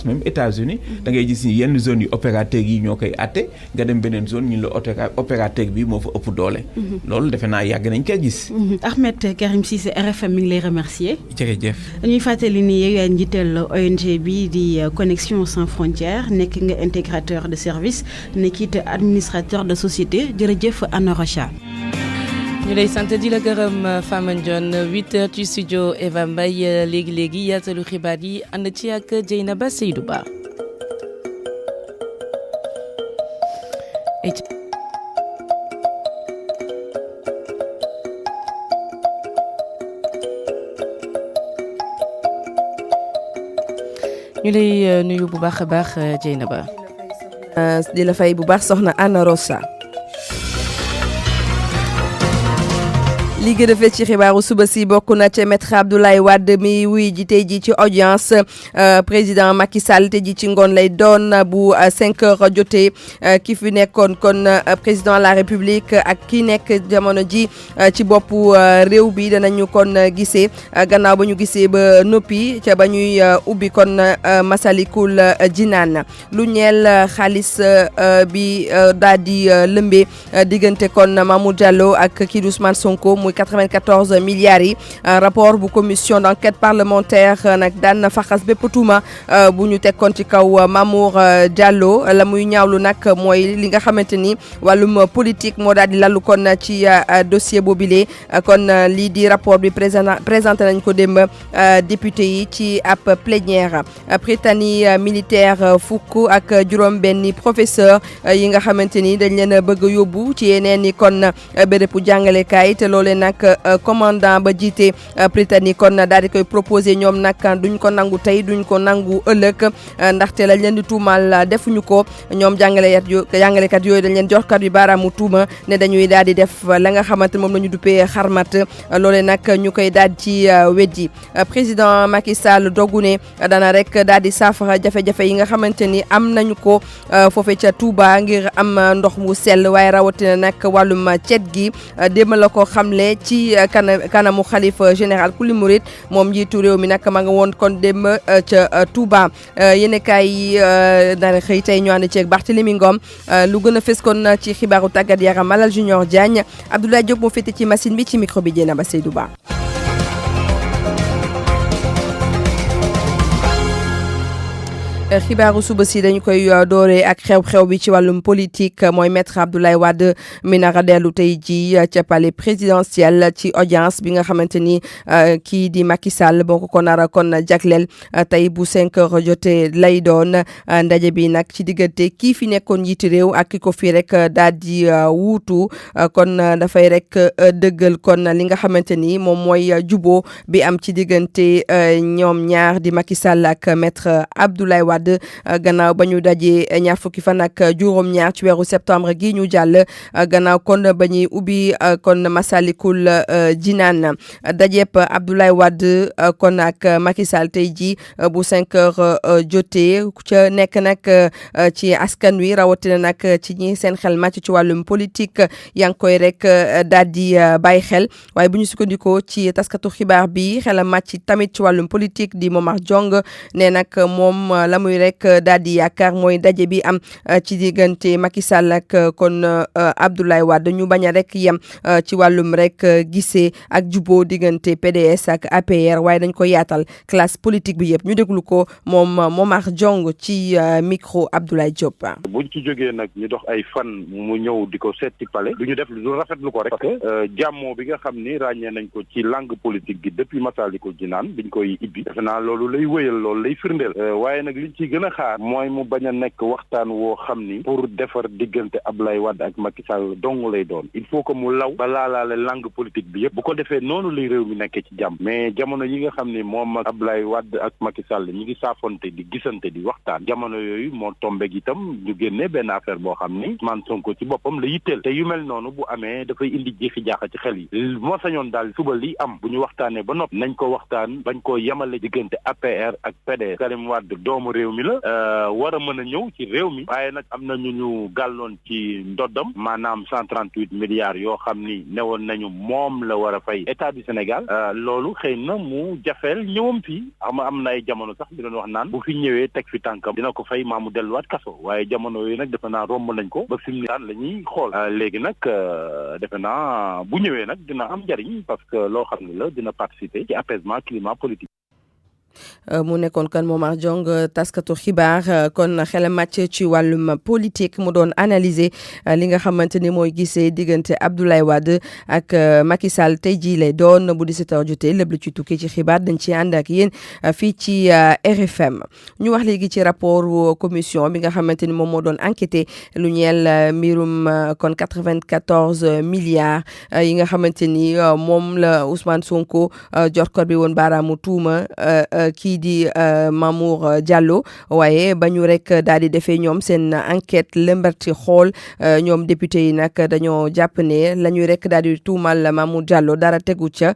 même États-Unis da ngay gis ni yenn zones yu opérateur yi ñoo koy atte nga dem beneen zone ñu la opérateur bi moo fa ëpp doole. loolu defe naa yàgg nañ koy gis. Ahmed Karim Cissé RFM mi ngi lay remercier. jërëjëf. ñuy fàttali ni yow yaa njiital ONG bi di Connexion sans frontières nekk nga intégrateur de service nekkit administrateur de société jërëjëf Anna Rocha. ñu lay sant di la gërëm Fama Ndione 8h ci studio Eva Mbaye léegi yaatalu xibaar yi ànd ci ak Dieynaba Seydou Ba. ñu lay nuyu bu baax a baax Dieynaba. di la fay bu baax soxna Anna Rocha. li gën a fës ci xibaaru suba si bokk na ci maître Abdoulaye Wade mi wuy ji tey ji ci audience président Macky Sall tey ji ci ngoon lay doon bu 5 heures jotee ki fi nekkoon kon président de la République ak ki nekk jamono ji ci boppu réew bi danañu kon gisee gannaaw ba ñu gisee ba noppi ca ba ñuy ubbi kon Masalikul Jinaan lu ñeel xaalis bi daal di lëmbee diggante kon Mamour Diallo ak kii Ousmane Sonko muy 94 milliards yi rapport bu commission d'enquête parlementaire nag daan na faxas bépp tuuma bu ñu tekkoon ci kaw Mamour Diallo la muy ñaawlu nag mooy li nga xamante ni wàllum politique moo daal di lalu kon ci dossier boobile kon lii di rapport bi présenté nañ ko démb député yi ci ab plénière Prytanée militaire fukk ak juróom-benni professeur yi nga xamante ni dañ leen bëgg a yóbbu ci yeneen ni kon bérébu jàngalekaay te loolee nag commandant ba jiite Prytanée kon daal di koy proposé ñoom nag duñ ko nangu tey duñ ko nangu ëllëg ndaxte lañ leen di tuumal defuñu ko ñoom jàngalekat yooyu dañ leen jox kat yu baaraamu tuuma ne dañuy daal di def la nga xamante moom la ñu duppee xarmat loolee nag ñu koy daal ci weddi président Macky Sall dogu ne dana rek daal di saafara jafe-jafe yi nga xamante ni am nañu ko foofee ca Touba ngir am ndox mu sell waaye rawatina nag wàllum cet gi démb la ko xamle ne ci kanamu xalifa général kuli murit moom njiitu réew mi nag ma nga woon kon dem ca Touba yéen kaay yi dana xëy tey ñu ànd ceeg Barthélémy Ngom lu gën a fës kon ci xibaaru tàggat yaram Malal Junior Diagne Abdoulaye Diop moo féete ci machine bi ci micro bi Dieynaba Seydou Ba. xibaaru suba si dañu koy dooree ak xew-xew bi ci wàllum politique mooy maître Abdoulaye Wade mi nara dellu tey ji ca palais présidentiel ci audience bi nga xamante ni kii di Macky Sall boo ko nara kon jagleel tey bu 5 heures jotee lay doon ndaje bi nag ci diggante kii fi nekkoon njiiti réew ak ki ko fii rek daal di wuutu kon dafay rek dëggal kon li nga xamante ni moom mooy juboo bi am ci diggante ñoom ñaar di Macky Sall ak maître Abdoulaye Wade gannaaw ba ñu dajee ñaar fukki fan ak juróom-ñaar ci weeru septembre gi ñu jàll gannaaw kon ba ñuy ubbi kon Masalikul Jinaan dajeep Abdoulaye Wade kon ak Macky Sall tey ji bu 5 heures jotee ca nekk nag ci askan wi rawatina nag ci ñi seen xel màcc ci wàllum politique yaa ngi koy rek daal di bàyyi xel waaye bu ñu sukkandikoo ci taskatu xibaar bi xelam màcc tamit ci wàllum politique di Momar Jong ne nag moom la muy rek daal di yaakaar mooy daje bi am ci diggante Macky Sall ak kon Abdoulaye Wade ñu bañ a rek yem ci wàllum rek gisee ak juboo diggante PDS ak APR waaye dañ ko yaatal classe politique bi yëpp ñu déglu ko moom Momar Jong ci micro Abdoulaye Diop. buñ ci jógee nag ñu dox ay fan mu ñëw di ko seeti palais du ñu def lu rafetlu ko rek parce que jàmmoo bi nga xam ni ràññee nañ ko ci langue politique bi depuis Masalikul Jinaan biñ koy ibbi defe naa loolu lay wëyal loolu lay firndeel waaye nag liñ ci gën a xaar mooy mu bañ a nekk waxtaan woo xam ni pour defar diggante Abdoulaye Wade ak Macky Sall dong lay doon il faut que mu law ba laalaale langue politique bi yëpp bu ko defee noonu lay réew mi nekkee ci jàmm mais jamono yi nga xam ni moom ak Abdoulaye Wade ak Macky Sall ñi ngi saafonte di gisante di waxtaan jamono yooyu moo tombeeg itam ñu génnee benn affaire boo xam ni Ousmane Sonko ci boppam la yitteel te yu mel noonu bu amee dafay indi jeexi jaaxa ci xel yi moo sañoon daal suba li am bu ñu waxtaanee ba noppi nañ ko waxtaan bañ koo yemale diggante APR ak PDS Karim Wade doomu réew mi la war a mën a ñëw ci réew mi waaye nag am na ñu gàlloon ci ndoddam maanaam 138 milliards yoo xam ni newoon nañu moom la war a fay état du Sénégal loolu xëy na mu jafeel ñëwam fii am na ay jamono sax di doon wax naan bu fi ñëwee teg fi tànkam dina ko fay maa mu delluwaat kaso waaye jamono yooyu nag defe naa romb nañ ko ba fi mu ne daan la ñuy xool léegi nag defe naa bu ñëwee nag dina am njariñ parce que loo xam ne la dina participer ci apaisement climat politique. mu nekkoon kan Momar Jong taskatu xibaar kon xelam màcc ci wàllum politique mu doon analyser li nga xamante ni mooy gisee diggante Abdoulaye Wade ak Macky Sall tey jii lay doon bu 17h jotee lépp lu ci tukkee ci xibaar dañ ci ànd ak yéen fii ci RFM ñu wax léegi ci rapport commission bi nga xamante ni moom moo doon enquêté lu ñeel mbirum kon 94 milliards yi nga xamante ni moom la Ousmane Sonko jorkor bi woon baaraamu tuuma kii di Mamour Diallo waaye ba ñu rek daal di defee ñoom seen enquête lëmbarti xool ñoom député yi nag dañoo jàpp ne la ñuy rek daal di tuumal Mamour Diallo dara tegu ca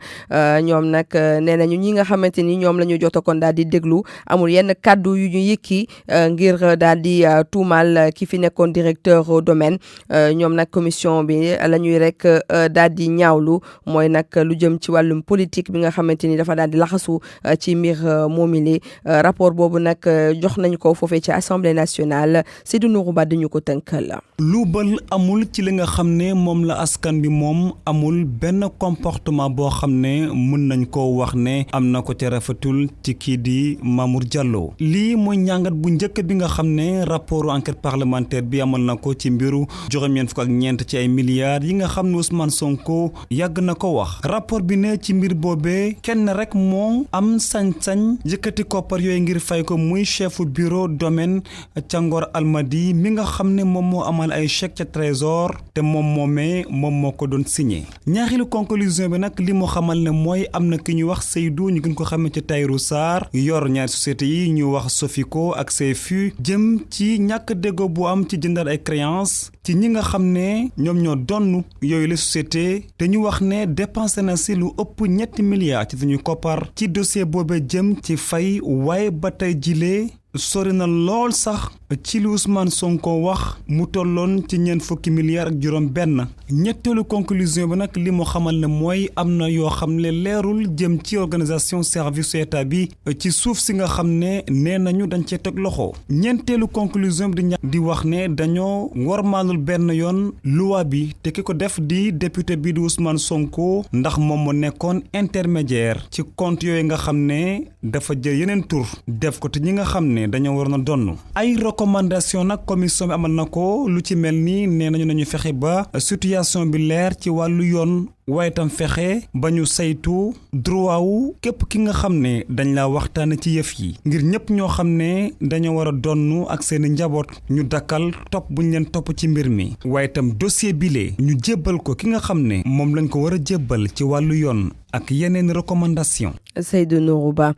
ñoom nag nee nañu ñi nga xamante ni ñoom la ñu jot kon daal di déglu amul yenn kàddu yu ñu yëkki ngir daal di tuumal ki fi nekkoon directeur domaine ñoom nag commission bi la ñuy rek daal di ñaawlu mooy nag lu jëm ci wàllum politique bi nga xamante ni dafa daal di laxasu ci mbir moomile rapport boobu nag jox nañu ko foofee ci assemblée nationale Seydou Nourou Ba dañu ko tënkal. lu bal amul ci li nga xam ne moom la askan bi moom amul benn comportement boo xam ne mën nañ koo wax ne am na ko ca rafetul ci kii di Mamour Diallo lii mooy njàngat bu njëkk bi nga xam ne rapport enquête parlementaire bi amal na ko ci mbiru juróom-ñeent fukk ak ñeent ci ay milliards yi nga xam ne Ousmane Sonko yàgg na ko wax rapport bi ne ci mbir boobee kenn rek moo am sañ-sañ yëkkati koppar yooyu ngir fay ko muy chefu bureau domaine ca Ngor Almadi mi nga xam ne moom moo amal ay chèque ca trésor te moom moo ko doon signé ñaareelu conclusion bi nag li mu xamal ne mooy am na ki ñu wax Seydou ñu gën ko xamee ci Tahirou Sarr yor ñaari sociétés yi ñu wax Sofico ak CFU jëm ci ñàkk déggoo bu am ci jëndal ay créances ci ñi nga xam ne ñoom ñoo donn yooyu la société te ñu wax ne dépensé na si lu ëpp 7 milliards ci suñu koppar ci dossier boobee jëm ci fay waaye ba tey jilee sori na lool sax ci li Ousmane Sonko wax mu tolloon ci ñeent fukki milliards ak juróom benn ñetteelu conclusion bi nag li mu xamal ne mooy am na yoo xam ne leerul jëm ci organisation service état bi ci suuf si nga xam ne nee nañu dañ cee teg loxo ñeenteelu conclusion bi di wax ne dañoo warmaalul benn yoon loi bi te ki ko def di député bi di Ousmane Sonko ndax moom mu nekkoon intermédiaire ci compte yooyu nga xam ne dafa jël yeneen tur def ko te ñi nga xam ne dañoo war na donn ay recommandation nag commission bi amal na ko lu ci mel ni nee nañu fexe ba situation bi leer ci wàllu yoon waaye tam fexe ba ñu saytu droit wu képp ki nga xam ne dañ la waxtaane ci yëf yi ngir ñëpp ñoo xam ne dañoo war a donn ak seeni njaboot ñu dakkal topp buñ leen topp ci mbir mi waaye tam dossier bile ñu jébbal ko ki nga xam ne moom lañ ko war a jébbal ci wàllu yoon ak yeneen recommandation Seydou Nourou Ba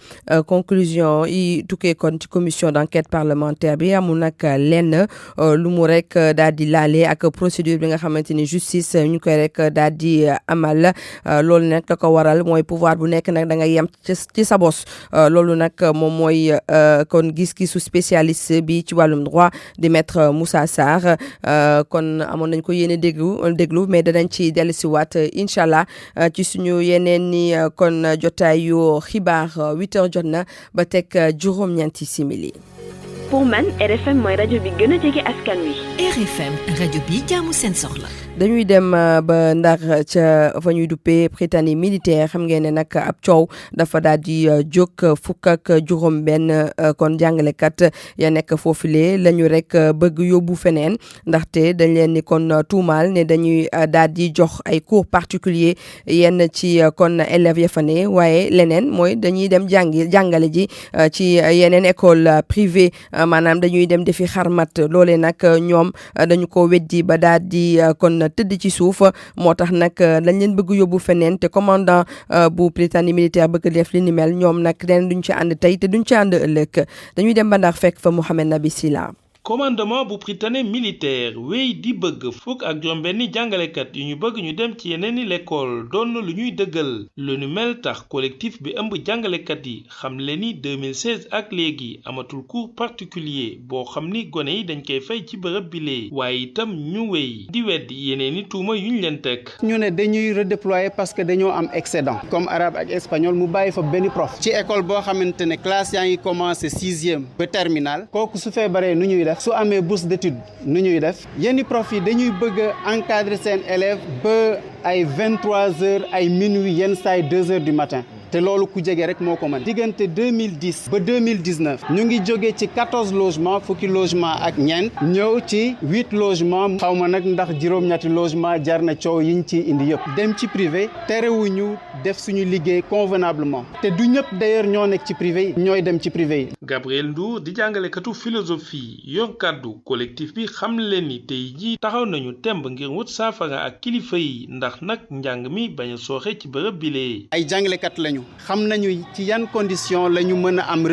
conclusion yi tukkee kon ci commission d'enquête parlementaire bi amul nag lenn lu mu rek daal di laale ak procédure bi nga xamante ni justice ñu koy rek daal di amal loolu nag da ko waral mooy pouvoir bu nekk nag da nga yem ci sa bos loolu nag moom mooy kon gis-gisu spécialiste bi ci wàllum droit di maître Moussa Sarr kon amoon nañ ko yéene déglu mais danañ ci dellusiwaat incha allah ci suñu yeneen ni kon jotaayu xibaar 8h jot na ba teg juróom-ñeenti simili. pour man RFM mooy rajo bi gën a jege askan wi. RFM rajo bi jaamu seen soxla. dañuy dem ba Ndar ca fa ñuy duppee Prytanée militaire xam ngeen ne nag ab coow dafa daal di jóg fukk ak juróom benn kon jàngalekat ya nekk foofule la ñu rek bëgg yóbbu feneen ndaxte dañ leen ni kon tuumaal ne dañuy daal di jox ay cours particulier yenn ci kon élèves ya fa ne waaye leneen mooy dañuy dem jàngale ji ci yeneen école privée maanaam dañuy dem defi xarmat loolee nag ñoom dañu ko weddi ba daal di kon tëdd ci suuf moo tax nag dañ leen bëgg yóbbu feneen te commandant bu Prytanée militaire bëgg def li ni mel ñoom nag leen duñ ci ànd tey te duñ ci ànd ëllëg dañuy dem ba Ndar fekk fa Mouhamed Nabi Sila commandement bu Prytanée militaire wéy di bëgg fukk ak juróom-benni jàngalekat yu ñu bëgg ñu dem ci yeneeni l'école doon lu ñuy dëggal lu ñu mel tax collectif bi ëmb jàngalekat yi xam le ni 2016 ak léegi amatul cours particulier boo xam ni gone yi dañ koy fay ci bërëb bi lee waaye itam ñu wéy di weddi yeneeni tuuma yu ñu leen teg. ñu ne dañuy redéployer parce que dañoo am excédent comme arabe ak espagnol mu bàyyi fa benn prof ci école boo xamante ne classe yaa ngi commencé 6e ba terminale kooku su feebaree nu ñuy def su amee bourse d'étude nu ñuy def yenn prof yi dañuy bëgg a encadrer seen élèves ba ay 23h ay minuit yenn saay 2h du matin te loolu ku jege rek moo ko mën diggante 2010 ba 2019 ñu ngi jóge ci 14 logements fukki logement ak ñeent ñëw ci 8 logements xaw ma nag ndax juróom-ñetti logement jar na coow yiñ ci indi yëpp dem ci privé terewuñu def suñu liggéey convenablement te du ñëpp d'ailleurs ñoo nekk ci privé yi ñooy dem ci privé yi. Gabriel Ndour di jàngalekatu philosophie yor kàddu collectif bi xam leen ni tey jii taxaw nañu temb ngir wut saafara ak kilifa yi ndax nag njàng mi bañ a sooxe ci bërëb bi lee. ay jàngalekat lañu. xam nañu ci yan condition la ñu mën a am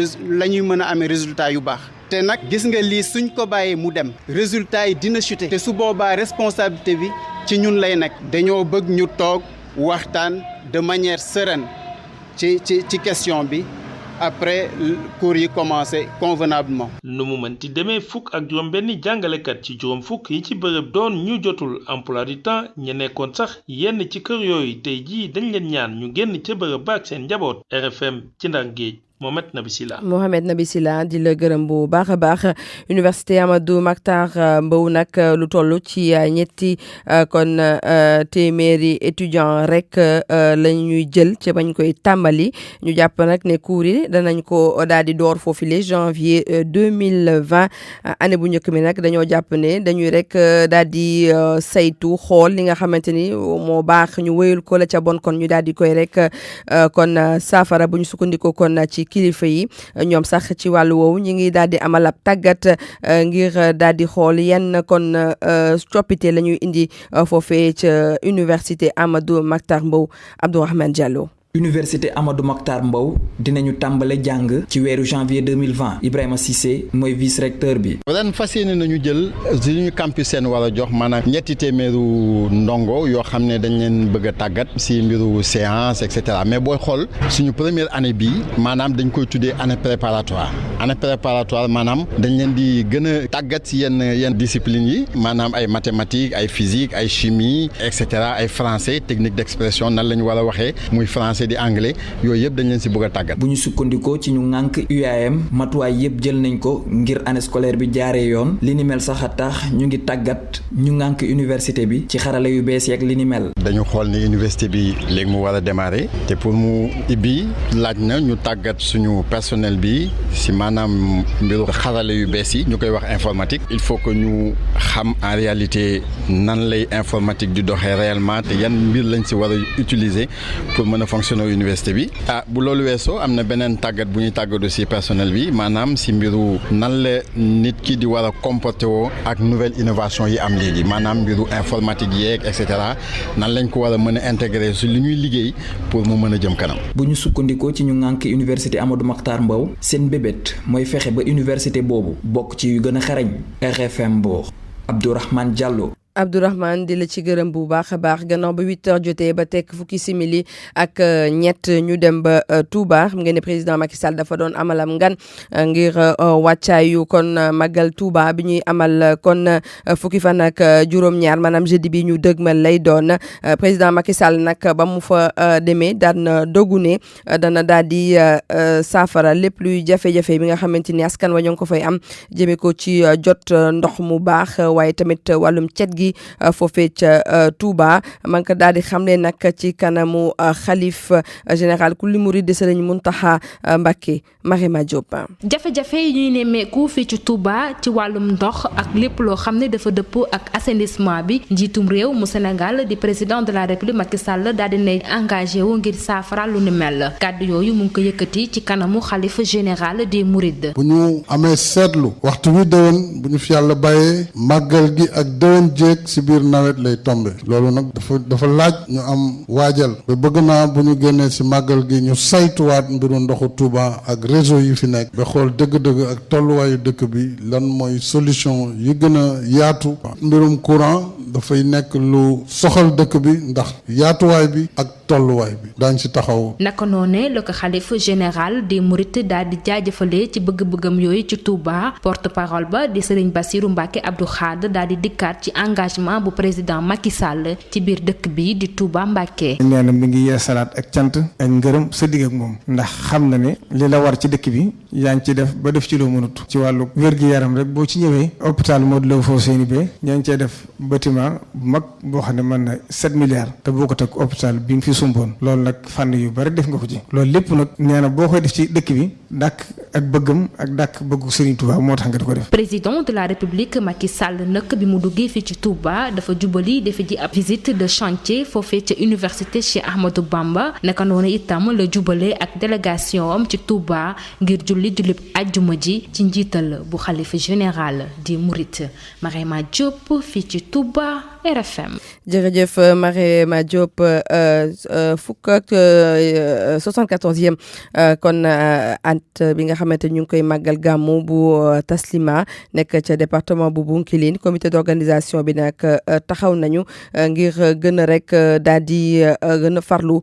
amee résultat yu baax te nag gis nga lii suñ ko bàyyee mu dem résultat yi dina chuter te su boobaa responsabilité bi ci ñun lay nekk dañoo bëgg ñu toog waxtaan de manière sereine ci question bi après cours yi commencé convenablement. nu mu mënti demee fukk ak juróom-benni jàngalekat ci juróom fukk yi ci bërëb doon ñu jotul emploi du temps ña nekkoon sax yenn ci kër yooyu tey jii dañ leen ñaan ñu génn ca bërëb ba ak seen njaboot. RFM ci Ndar Géej. Mohamed Nabi Sila di la gërëm bu baax a baax université Amadou Mahtar Mbow nag lu toll ci ñetti kon téeméeri étudiant rek la ñuy jël ca bañ koy tàmbali ñu jàpp nag ne cours yi danañ ko daal di door foofule janvier 2020 année bu njëkk mi nag dañoo jàpp ne dañuy rek daal di saytu xool li nga xamante ni moo baax ñu wéyul ko la ca bon kon ñu daal di koy rek kon saafara bu ñu sukkandikoo kon ci kilifa yi ñoom sax ci wàllu woowu ñu ngi daal di amal ab tàggat ngir daal di xool yenn kon coppite la ñuy indi foofee ca université Amadou Mahtar Mbow. Abdourahmane Diallo. Université Amadou Mokhtar Mbow dinañu tàmbale jàng ci weeru janvier 2020 Ibrahima Cissé mooy vice recteur bi. ren fas yéene nañu jël suñu campus seen war a jox maanaam ñetti téeméeru ndongo yoo xam ne dañ leen bëgg a tàggat si mbiru séance et cetera mais booy xool suñu première année bii maanaam dañ koy tuddee année préparatoire maanaam dañ leen di gën a tàggat si yenn discipline yi maanaam ay mathématiques ay physique ay chimie et cetera ay français technique d'expression nan la ñu war a waxee muy français di anglais yooyu yëpp dañ leen si bëgg a tàggat. bu ñu sukkandikoo ci ñu ŋànk UAM matuwaay yëpp jël nañ ko ngir année scolaire bi jaaree yoon li ni mel sax a tax ñu ngi tàggat ñu ŋànk université bi ci xarala yu bees yeeg li ni mel. dañu xool ni université bi léegi mu war a démarrer te pour mu ibbi laaj na ñu tàggat suñu personnel bi si maanaam mbiru xarala yu bees yi ñu koy wax informatique il faut que ñu xam en réalité nan lay informatique di doxee réellement te yan mbir lañ si war a utiliser pour mën a fonctionner université bi bu loolu weesoo am na beneen tàggat bu ñuy tàggatu si personnel bi maanaam si mbiru nan la nit ki di war a comporter woo ak nouvelle innovation yi am léegi maanaam mbiru informatique yeeg et cetera nan lañ ko war a mën a intégrer si li ñuy liggéey pour mu mën a jëm kanam. bu ñu sukkandikoo ci ñu ŋànk université Amadou Mokhtar Mbow seen bébét mooy fexe ba université boobu bokk ci yu gën a xarañ. RFM Mbour Abdourahmane Diallo. Abdourahmane di la ci gërëm bu baax a baax gannaaw ba 8h jotee ba tekk fukki simili ak ñett ñu dem ba Touba xam ngeen ne président Macky Sall dafa doon amalam ngan ngir wàccaayu kon màggal Touba bi ñuy amal kon fukki fan ak juróom-ñaar maanaam jeudi bi ñu dëgmal lay doon président Macky Sall nag ba mu fa demee daan dogu ne dana daal di saafara lépp luy jafe-jafe bi nga xamante ni askan wa ñoo ngi ko fay am jëmee ko ci jot ndox mu baax waaye tamit wàllum cet gi foofee ca Touba man ko daal di xamle nag ci kanamu xalif général kulli murid Sëriñ Muntaxa Mbacké Marema Diop. jafe-jafe yi ñuy nemmeeku fii ci Touba ci wàllum ndox ak lépp loo xam ne dafa dëppoo ak assainissement bi njiitum réew mu Sénégal di président de la République Macky Sall daal di ne engagé wu ngir saafara lu ni mel kàddu yooyu mu ngi ko yëkkati ci kanamu xalif général des Mourides. bu ñu amee seetlu waxtu wi déwén bu ñu fi yàlla bàyyee màggal gi ak déwén jéeg si biir nawet lay tombe loolu nag dafa laaj ñu am waajal ba bëgg naa bu ñu génnee si màggal gi ñu saytuwaat mbiru ndoxu Touba ak réseau yi fi nekk ba xool dëgg-dëgg ak tolluwaayu dëkk bi lan mooy solution yi gën a yaatu mbirum courant dafay nekk lu soxal dëkk bi ndax yaatuwaay bi ak tolluwaay bi daañ si taxaw. naka noone la ko xalif général des Mourides daal di jaajëfale ci bëgg-bëggam yooyu ci Touba porte parole ba di Serigne Bassirou Mbacké Abdou Khadre daal di dikkaat ci engagement bu président Macky Sall ci biir dëkk bi di Touba Mbacké. nee na mi ngi yeesalaat ak cant ak ngërëm sa digg ak moom ndax xam na ne li la war ci dëkk bi yaa ngi ci def ba def ci loo mënut ci wàllu wér-gi-yaram rek boo ci ñëwee hôpital Modou Lo Fousseyni Beye ñaa ngi cee def bâtiment bu mag boo xam ne mën na 7 milliards te boo ko teg hôpital bi nga fi sumboon loolu nag fànn yu bari def nga ko ci loolu lépp nag nee na boo koy def ci dëkk bi dàkk ak bëggam ak dàkk bëggu Serigne Touba moo tax nga di ko def. président de la République Macky Sall nag bi mu duggee fii ci Touba dafa jubali defi ji ab visite de chantier foofee ca université Cheikh Ahmadou Bamba naka noonu itam la jubale ak délégation am ci Touba ngir julli ajjuma ji ci njiital bu xalifa général di Mouride Marema Diop fii ci Touba RFM. jërëjëf Marema Diop fukk ak 74e kon at bi nga xamante ñu ngi koy màggal gàmmu bu Taslima nekk ca département bu Bounkiling comité d'organisation bi nag taxaw nañu ngir gën a rek daal di gën a farlu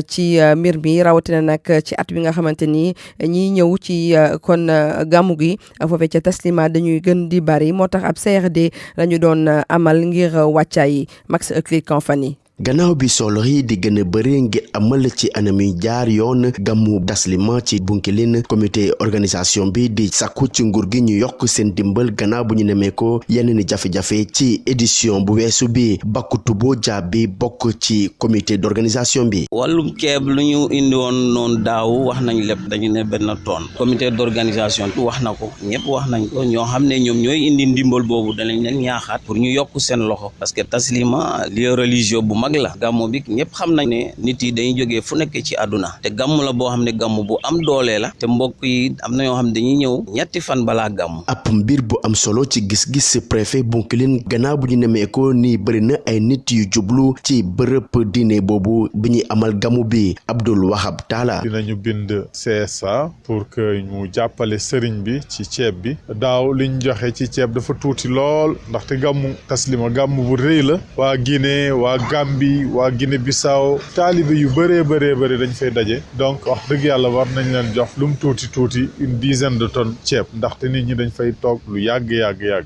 ci mbir mi rawatina nag ci at bi nga xamante ni ñiy ñëw ci kon gàmmu gi foofee ca Taslima dañuy gën di bari moo tax ab CRD lañu doon amal ngir wàccaay Max Euclid Compagnie. gannaaw bi solo yi di gën a bëri ngir amal ci anam yi jaar yoon gàmmu Taslima ci Bounkiling comité organisation bi di sàkku ci nguur gi ñu yokk seen dimbal gannaaw bu ñu nemee ko yenn ni jafe-jafe ci édition bu weesu bi Bakkutubo Jaabi bokk ci comité d'organisation bi. wàllum ceeb lu ñu indi woon noonu daaw wax nañ lépp dañu ne benn tonne comité d'organisation bi wax na ko ñëpp wax nañ ko ñoo xam ne ñoom ñooy indi ndimbal boobu danañ leen ñaaxaat pour ñu yokk seen loxo parce que Taslima lieu religieux bu mag la gàmmu bi ñëpp xam nañ ne nit yi dañuy jógee fu nekk ci àdduna te gàmmu la boo xam ne gàmmu bu am doole la te mbokk yi am na ñoo xam ne dañuy ñëw ñetti fan balaa gàmmu. ab mbir bu am solo ci gis-gis préfet Bounkiling gannaaw bu ñu nemee ko ni bëri na ay nit yu jublu ci bërëb diine boobu bi ñuy amal gàmmu bi Abdoul Wahab Talla. dinañu bind CSA pour que ñu jàppale sëriñ bi ci ceeb bi daaw liñ joxe ci ceeb dafa tuuti lool ndaxte gàmmu taslima gàmmu bu rëy la waa Guinée waa Gambie waa Guinée Bissau taalibe yu bëree dañ fay daje donc wax dëgg yàlla war nañ leen jox lu mu tuuti une dizaine de tonnes ceeb ndaxte nit ñi dañ fay toog lu yàgg.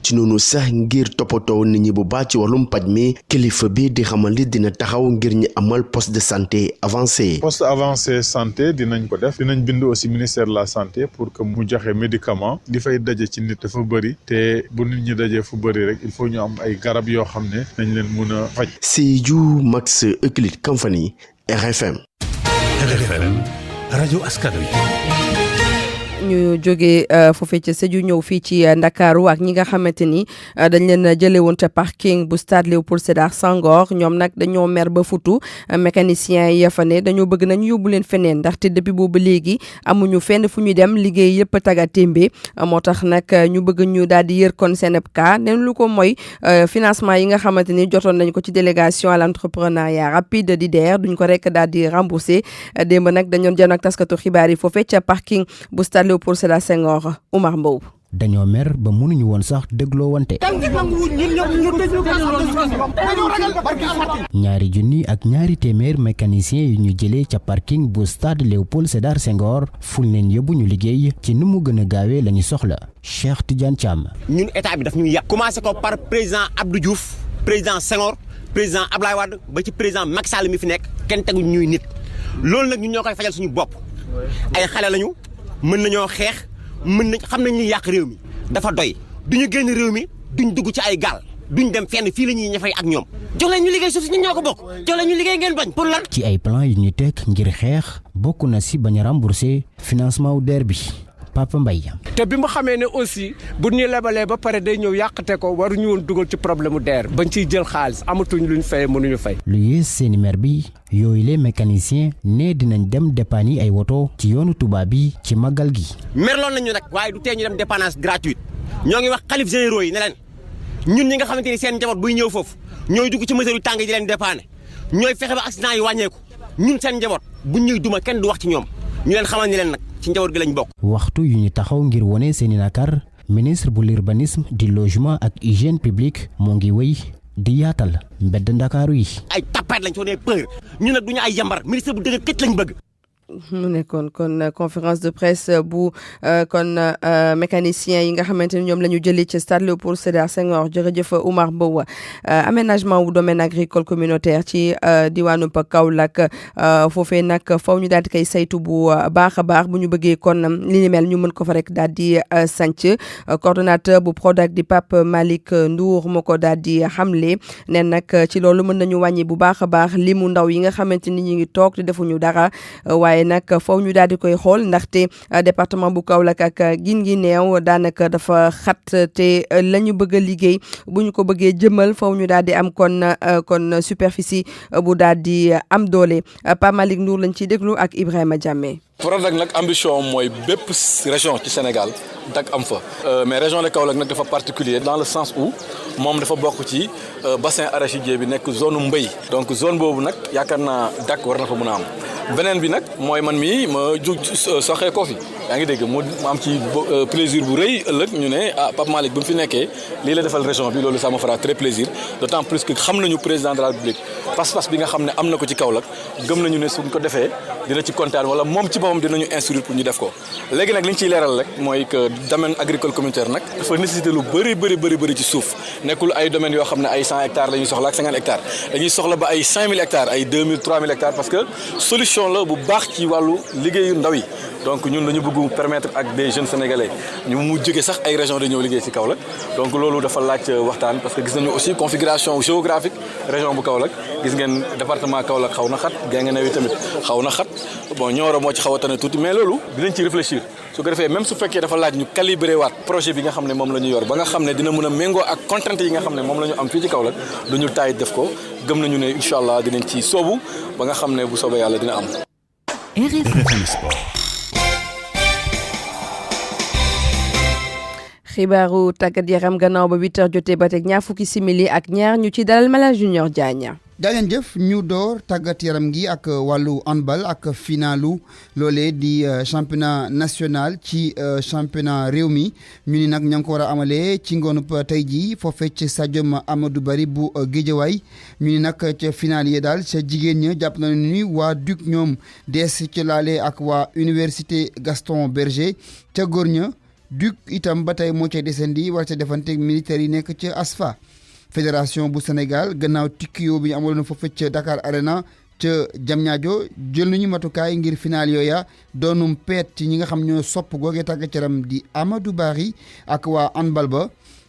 ci noonu sax ngir toppatoo nit ñi bu baax ci wàllum paj mi kilifa bi di xamal ni dina taxaw ngir ñu amal poste de santé avancé. poste avancé santé dinañ ko def dinañ bind aussi ministère de la santé pour que mu joxe médicament di fay daje ci nit dafa bëri te bu nit ñi dajee fu bëri rek il faut ñu am ay garab yoo xam ne nañ leen mun a faj. Sédhiou Max Euclide Company RFM. rajo askan wi. ñu jógee foofee ca Sédhiou ñëw fii ci Ndakaaru ak ñi nga xamante ni dañ leen jëlee woon te parking bu stade Léopold Sédar Senghor ñoom nag dañoo mer ba futu mécanicien yi fa ne dañoo bëgg nañu yóbbu leen feneen ndaxte depuis boobu léegi amuñu fenn fu ñu dem liggéey yëpp taga témbe moo tax nag ñu bëgg ñu daal di yër kon seen cas nen lu ko mooy financement yi nga xamante ni jotoon nañ ko ci délégation à l'entrepreneuriat rapide di DER duñ ko rek daal di remboursé démb nag dañoon jano ak taskatu xibaar yi foofee ca parking bu stade Léopold Sédar Senghor Oumar Mbow. dañoo mer ba mënuñu woon sax dégloo wante. ñaari junni ak ñaari téeméer mécanicien yu ñu jëlee ca parking bu stade Léopold Sédar Senghor ful leen yóbbu ñu liggéey ci nu mu gën a gaawee la ñu soxla Cheikh Tidiane Thiam. ñun état bi daf ñu yàq. commencé ko par président Abdou Diouf président Senghor président Ablaye Wade ba ci président Macky Sall mi fi nekk kenn teguñ ñuy nit loolu nag ñun ñoo koy fajal suñu bopp ay xale lañu. mën nañoo xeex xam nañ li yàq réew mi dafa doy duñu génn réew mi duñ dugg ci ay gaal duñ dem fenn fii la ñuy ñafay ak ñoom jox leen ñu liggéey suuf si ñun ñoo ko bokk jox leen ñu liggéey ngeen bañ pour lan. ci ay plan yu ñu teg ngir xeex bokk na si bañ a rembourser financement wu DER bi Papa Mbaye. te bi mu xamee ne aussi bu ñu lebalee ba pare day ñëw yàqate ko waruñu woon dugal ci problème mu DER bañ ciy jël xaalis amatuñ luñ fay mënuñu fay. lu yées seeni mer bi yooyu les mécaniciens ne dinañ dem dépanner ay woto ci yoonu Touba bi ci màggal gi. merloon nañu nag waaye du tee ñu dem dépannage gratuite ñoo ngi wax xalif généraux yi ne leen ñun ñi nga xamante ni seen njaboot buy ñëw foofu ñooy dugg ci mesure yu tàng yi di leen dépanner ñooy fexe ba accident yi wàññeeku ñun seen njaboot buñ ñuy duma kenn du wax ci ñoom ñu leen xamal ni leen nag ci njaboot gi lañ bokk. waxtu yu ñu taxaw ngir wone seeni nakar ministre bu l'urbanisme du logement ak hygiène publique moo ngi wéy di yaatal mbedd Ndakaaru yi. ay tappaat lañ soo nee peur ñu nag du ñu ay yambar ministre bu dëgg këcc lañ bëgg. mu nekkoon kon conférence de presse bu kon mécanicien yi nga xamante ni ñoom la ñu jëlee ci stade Léopold Sédar Senghor jërëjëf Oumar Mbow aménagement wu domaine agricole communautaire ci diwaanu Kaolack foofee nag faw ñu daal di koy saytu bu baax a baax bu ñu bëggee kon li ni mel ñu mën ko fa rek daal di sanc coordonnateur bu Prodac di Pape Malick Ndour moo ko daal di xamle ne nag ci loolu mën nañu wàññi bu baax a baax limu ndaw yi nga xamante ni ñu ngi toog te defuñu dara waaye nag foofu ñu daal di koy xool ndaxte département bu Kaolack ak Guinguinéo daanaka dafa xat te la ñu bëgg a liggéey bu ñu ko bëggee jëmal foofu ñu daal di am kon superficie bu daal di am doole Pape Malick Ndour lañ ciy déglu ak Ibrahima Diamé. Prodac nag ambition mooy bépp région ci Sénégal dak am fa mais région de Kaolack nag dafa particulier dans le sens où moom dafa bokk ci bassin arachidier bi nekk zone mbëy donc zone boobu nag yaakaar naa dak war na fa mën a am beneen bi nag mooy man mii ma jug soxee ko fi yaa ngi dégg mu am ci plaisir bu rëy ëllëg ñu ne Pape Malick bu mu fi nekkee lii la defal région bi loolu ça me fera très plaisir d'autant plus que xam nañu président de la République pas-pas bi nga xam ne am na ko ci Kaolack gëm nañu ne suñ ko defee dina ci kontaan wala moom ci boppam dinañu instruire pour ñu def ko léegi nag li ñu ciy leeral rek mooy que domaine agricole communautaire nag dafa nécessité lu bëri ci suuf nekkul ay domaines yoo xam ne ay 100 hectares la ñuy soxla ak 50 hectares dañuy soxla ba ay 5000 hectares ay 2000 3000 hectares parce que solution la bu baax ci wàllu liggéeyu ndaw yi donc ñun dañu bëgg permettre ak des jeunes sénégalais ñu mu jóge sax ay régions dañoo liggéey ci Kaolack donc loolu dafa laaj waxtaan parce que gis nañu aussi configuration géographique région bu Kaolack gis ngeen département Kaolack xaw na xat Guinguinéo yi tamit xaw na xat bon Nioro moo ci xaw a tane tuuti mais loolu dinañ ci réfléchir su ko defee même su fekkee dafa laaj ñu calibrer waat projet bi nga xam ne moom la ñu yor ba nga xam ne dina mën a méngoo ak contraintes yi nga xam ne moom la ñu am fii ci Kaolack du ñu taay def ko gëm nañu ne incha allah dinañ ci soobu ba nga xam ne bu soobee yàlla dina am. RFM Sport. xibaaru tàggat yaram gannaaw ba 8h jotee ba teg ñaar fukki simili ak ñaar ñu ci dalal Malang Junior Diagne. jaangeen jëf ñu door tàggat yaram gi ak wàllu handball ak finalu loolee di championnat national ci championnat réew mi ñu ni nag ña ngi ko war a amalee ci ngoonub tey jii foofee ci stadium Amadou Barry bu Guédiawaye ñu ni nag ca final yi daal ca jigéen ña jàpp nañu ni waa DUC ñoom dees ci laale ak waa université Gaston Berger ca góor ña DUC itam ba tey moo cay desandi war ca defante militaire yi nekk ca ASFA. fédération bu Sénégal gannaaw tikkiyoo bi ñu amaloon foofu ca Dakar Arena ca Diamniadio jël nañu matukaay ngir final yooya doonum peet ci ñi nga xam ñoo sopp googee tàggat yaram di Amadou Barry ak waa handball ba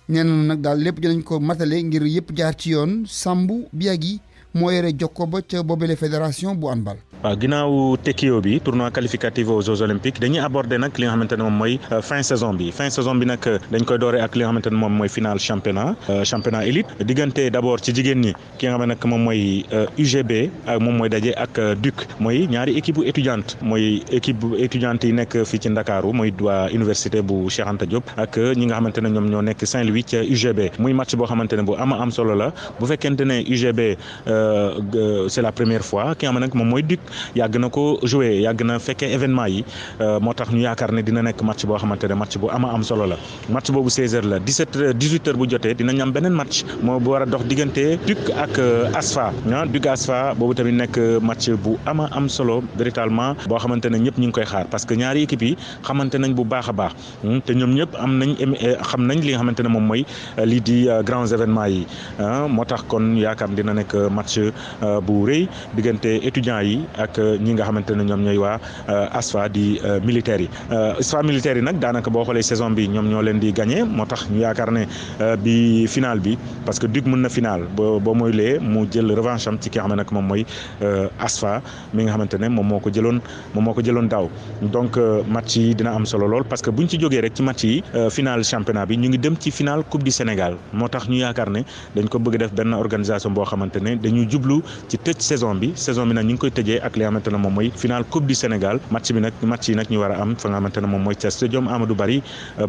nee nañu nag daal lépp dinañ ko matale ngir yëpp jaar ci yoon Sambou Biagui moo yore jokko ba ca boobele fédération bu handball. waaw ginnaaw Tekio bi tournoi qualificatif aux Jeux Olympiques dañuy aborder nag li nga xamante ne moom mooy fin saison bi nag dañ koy dooree ak li nga xamante ne moom mooy final championnat élite diggante d'abord ci jigéen ñi ki nga xam ne nag moom mooy UGB moom mooy daje ak DUC mooy ñaari équipe bu étudiante mooy équipe bu étudiante yi nekk fii ci Ndakaaru mooy waa université bu Cheikh Anta Diop ak ñi nga xamante ne ñoom ñoo nekk Saint-Louis ca UGB muy match boo xamante ne bu am solo la bu fekkente ne UGB c'est la première fois ki nga xam ne nag moom mooy DUC yàgg na ko joué yàgg na fekkee événement yi moo tax ñu yaakaar ne dina nekk match boo xamante ne match bu am solo la match boobu 16h la 18h bu jotee dinañ am beneen match moo bu war a dox diggante DUC ak ASFA DUC ASFA boobu tamit nekk match bu am solo véritablement boo xamante ne ñëpp ñu ngi koy xaar parce que ñaari équipe yi xamante nañ bu baax a baax te ñoom ñëpp xam nañ li nga xamante ne moom mooy lii di grands événements yi moo tax kon yaakaar dina nekk match bu rëy diggante étudiants yi ak ñi nga xamante ne ñoom ñooy waa ASFA di militaires yi ASFA militaires yi nag daanaka boo xoolee saison bi ñoom ñoo leen di gagné moo tax ñu yaakaar ne bi final bi parce que DUC mën na final boo mooy lee mu jël revanche am ci ki nga xam ne nag moom mooy ASFA mi nga xamante ne moom moo ko jëloon daaw donc match yi dina am solo lool parce que buñ ci jógee rek ci match yi final championnat bi ñu ngi dem ci final coupe du Sénégal moo tax ñu yaakaar ne dañ ko bëgg def benn organisation boo xamante ne dañuy jublu ci tëj saison bi nag ñu ngi koy tëjee ak li nga xamante ne moom mooy final coupe du Sénégal match yi nag ñu war a am fa nga xamante ne moom mooy ca stadium Amadou Barry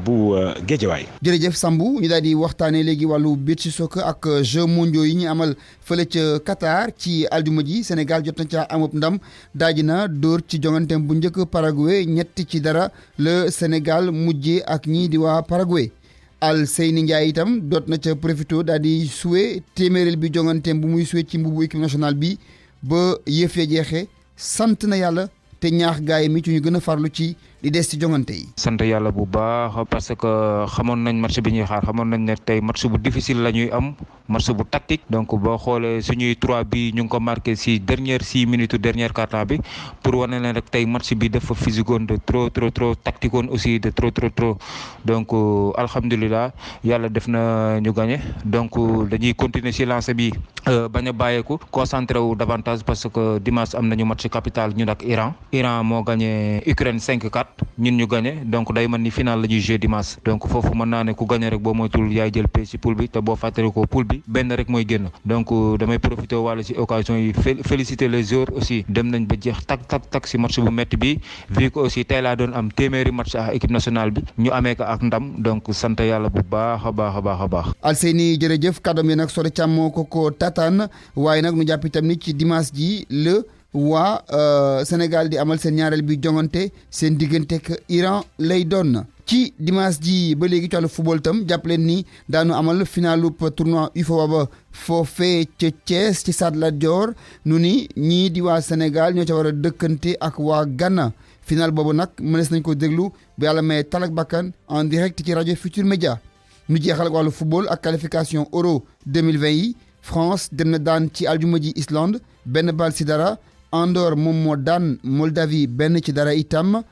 bu Guédiawaye. jërëjëf Sambou ñu daal di waxtaanee léegi wàllu beach soccer ak Jeux mondiaux yi ñu amal fële ca Qatar ci aljuma ji Sénégal jot na ca amub ndam daaji na dóor ci jonganteem bu njëkk Paraguay 3-0 le Sénégal mujjee ak ñii di waa Paraguay. Alseyni Ndiaye itam doot na ca profito daal di suwe téeméereel bi jonganteem bu muy suwe ci mbubu équipe nationale bi ba yëf ya jeexee sant na yàlla te ñaax gaay mi ci ñu gën a farlu ci di des ci jongante yi. sant yàlla bu baax parce que xamoon nañ match bi ñuy xaar xamoon nañ ne tey match bu difficile la ñuy am match bu tactique donc boo xoolee suñuy 3 bi ñu ngi ko marqué si dernière 6 minutes dernière quart-temps bi pour wane leen rek tey match bi dafa physique de trop tactique aussi de trop donc alhamdulilah yàlla def na ñu gagné donc dañuy continuer si lancé bi bañ a bàyyeeku concentré wu davantage parce que dimanche am nañu match capital ñun ak Iran moo gagné Ukraine 5-4 ñun ñu gagné donc day mel ni final la ñuy jouer dimanche donc foofu mën naa ne ku gagné rek boo moytul yaay jël pay si poule bi te boo fàttali ko poule bi benn rek mooy génn donc damay profiter wàlla si occasion yi féliciter les joueurs aussi dem nañ ba jeex tak si match bu métti bi vu que aussi tey laa doon am téeméeri match ak équipe nationale bi ñu amee ko ak ndam donc sant yàlla bu baax a baax. Alseyni jërëjëf kàddoom yi nag sori càmmoo ko tataan waaye nag nu jàpp itam ni ci dimanche ji waa Sénégal di amal seen ñaareel bi jongante seen diggante ak Iran lay doon ci dimanche ji ba léegi ci wàllu football tam jàpp leen ni daanu amal finalu tournoi UFOA ba foofee ca Thiès ci Stade Lat Dior nu ni ñii di waa Sénégal ñoo ca war a dëkkante ak waa Ghana final boobu nag mënees nañ ko déglu bu yàlla may talak bakkan en direct ci rajo Futur Média nu jeexal ak wàllu football ak qualification Euro 2020 yi France dem na daan ci aljuma ji Islande benn bal si dara Andorre moom moo daan Moldavie benn ci dara itam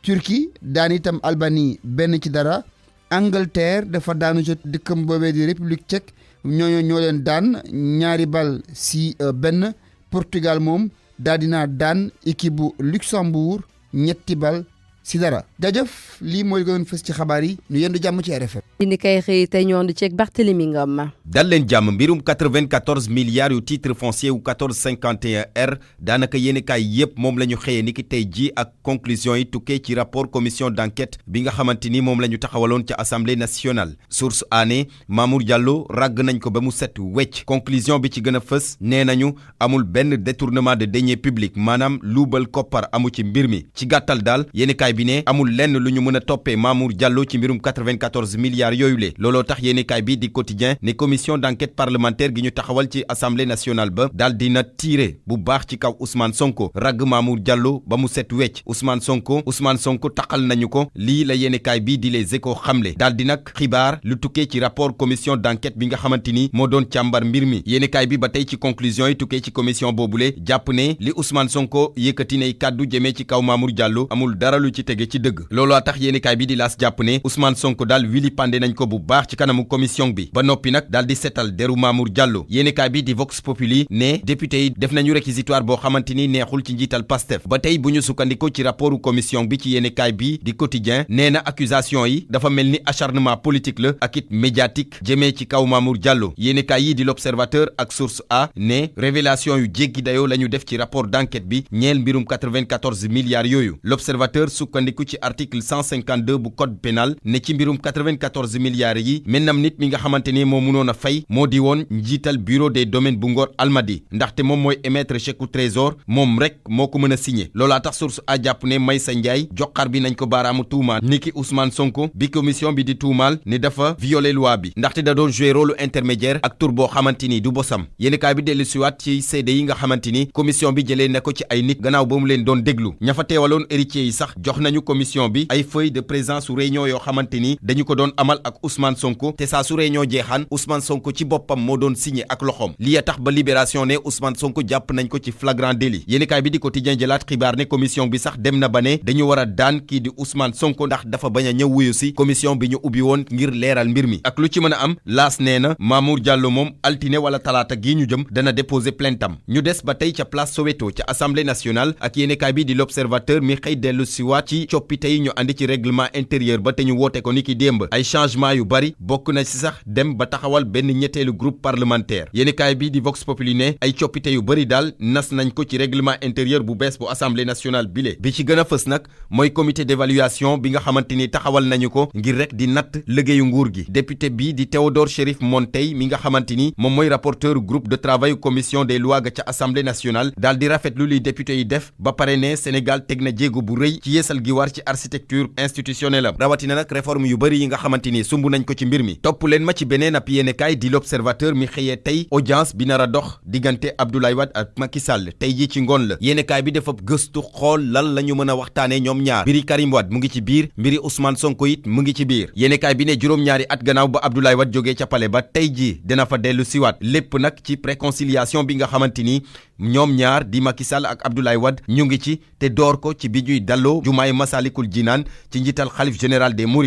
Turquie daan itam Albanie benn ci dara Angleterre dafa daanu jot dëkkam boobee di République tchèque ñoo leen daan ñaari bal si benn Portugal moom daal dinaa daan équipe bu Luxembourg ñetti bal si dara. jaajëf lii mooy gënoon fës ci xabaar yi ñu yendu jàmm ci RFM. ni kay xëy tey ñoo di ceeg Barthélémy Ngom. dal leen jàmm mbirum 94 milliards yu titre foncier wu 1451R daanaka yéenekaay yépp moom la ñu xëyee ni ki tey ji ak conclusion yi tukkee ci rapport commission d'enquête bi nga xamante ni moom la ñu taxawaloon ca assemblée nationale. source aané Mamour Diallo ràgg nañ ko ba mu set wecc conclusion bi ci gën a fës nee nañu amul benn détournement de deniers publics maanaam luubal koppar amu ci mbir mi ci gàttal daal yéenekaay bi ne amul lenn lu ñu mën a toppee Mamour Diallo ci mbirum 94 milliards yooyu le looloo tax yéenekaay bi di quotidien ne commission d'enquête parlementaire gi ñu taxawal ci assemblée nationale ba daal dina tiire bu baax ci kaw Ousmane Sonko ragg Mamour Diallo ba mu set wecc Ousmane Sonko taqal nañu ko lii la yéenekaay bi di Les Échos xamle daal di nag xibaar lu tukkee ci rapport commission d'enquête bi nga xamante ni moo doon càmbar mbir mi yéenekaay bi ba tey ci conclusion yi tukkee ci commission boobule jàpp ne li Ousmane Sonko yëkkati nay kàddu jëmee ci kaw Mamour Diallo amul dara lu ci tege ci dëgg looloo tax yéenekaay bi di L'As jàpp ne Ousmane Sonko daal wili pandé nañ ko bu baax ci kanamu commission bi ba noppi nag daal di setal deru Mamour Diallo yéenekaay bi di Vox Populi ne député yi def nañu réquisitoire boo xamante ni neexul ci njiital Pastef ba tey bu ñu sukkandiko ci rapportu commission bi ci yéenekaay bi di quotidien nee na accusation yi dafa mel ni acharnement politique la ak it médiatique jëmee ci kaw Mamour Diallo yéenekaay yi di L'Observateur ak Source A ne révélation yu jéggi dayoo la ñu def ci rapport d'enquête bi ñeel mbirum 94 milliards yooyu L'Observateur sukkandiku ci article 152 bu code pénal ne ci mbirum 94 milliards yi mennam nit mi nga xamante ni moo mënoon a fay moo di woon njiital bureau des domaines bu Ngor Almadi ndaxte moom mooy émettre chèque trésor moom rek moo ko mën a signé loolaa tax Source A jàpp ne Maysa Ndiaye joxar bi nañ ko baaraamu tuumaal niki Ousmane Sonko bi commission bi di tuumaal ne dafa violé loi bi ndaxte da doon jouer rôle intermédiaire ak tur boo xamante ni du bosam yéenekaay bi dellu siwaat ci seede yi nga xamante ni commission bi jëlee na ko ci ay nit gannaaw ba mu leen doon déglu ña fa teewaloon héritiers yi sax jox nañu commission bi ay feuille de présence su réunion yoo xamante ni dañu ko doon amal ak Ousmane Sonko te saa su réunion jeexaan Ousmane Sonko ci boppam moo doon signé ak loxoom li a tax ba libération ne Ousmane Sonko jàpp nañ ko ci flagrant délit yéenekaay bi di quotidien jëlaat xibaar ne commission bi sax dem na ba ne dañu war a daan kii di Ousmane Sonko ndax dafa bañ a ñëw wuyu si commission bi ñu ubbi woon ngir leeral mbir mi ak lu ci mën a am laas nee na Mamour Diallo moom altine wala talaata gii ñu jëm dana déposer plainte am ñu des ba tey ca place Soweto ca assemblée nationale ak yéenekaay bi di L'Observateur mi xëy dellu siwaat ci coppite yi ñu andi ci règlement intérieur ba te ñu woote ko ni ki démb ay changement yu bari bokk na ci sax dem ba taxawal benn ñetteelu groupe parlementaire yéenekaay bi di Vox Populi ne ay coppite yu bari daal nas nañ ko ci règlement intérieur bu bees bu assemblée nationale bile bi ci gën a fës nag mooy comité d'évaluation bi nga xamante ni taxawal nañu ko ngir rek di natt liggéeyu nguur gi député bi di Théodore Chérif Monteil mi nga xamante ni moom mooy rapporteur groupe de travail commission des lois ga ca assemblée nationale daal di rafetlu li député yi def ba pare ne Sénégal teg na jéego bu rëy ci yeesal gi war ci architecture institutionnelle am rawatina nag réforme yu bëri yi nga xamante ni sumb nañ ko ci mbir mi topp leen ma ci beneen ab yéenekaay di L'Observateur mi xëyee tey audience bi nar a dox diggante Abdoulaye Wade ak Macky Sall tey ji ci ngoon la yéenekaay bi dafa gëstu xool lan la ñu mën a waxtaane ñoom ñaar mbiri Karim Wade mu ngi ci biir mbiri Ousmane Sonko it mu ngi ci biir yéenekaay bi ne juróom-ñaari at gannaaw ba Abdoulaye Wade jógee ca palais ba tey ji dina fa dellu siwaat lépp nag ci préconciliation bi nga xamante ni ñoom ñaar di Macky Sall ak Abdoulaye Wade ñu ngi ci te door ko ci bi ñuy dalloo jumaay Masalikul Jinaan ci njiital xalif général des Mourides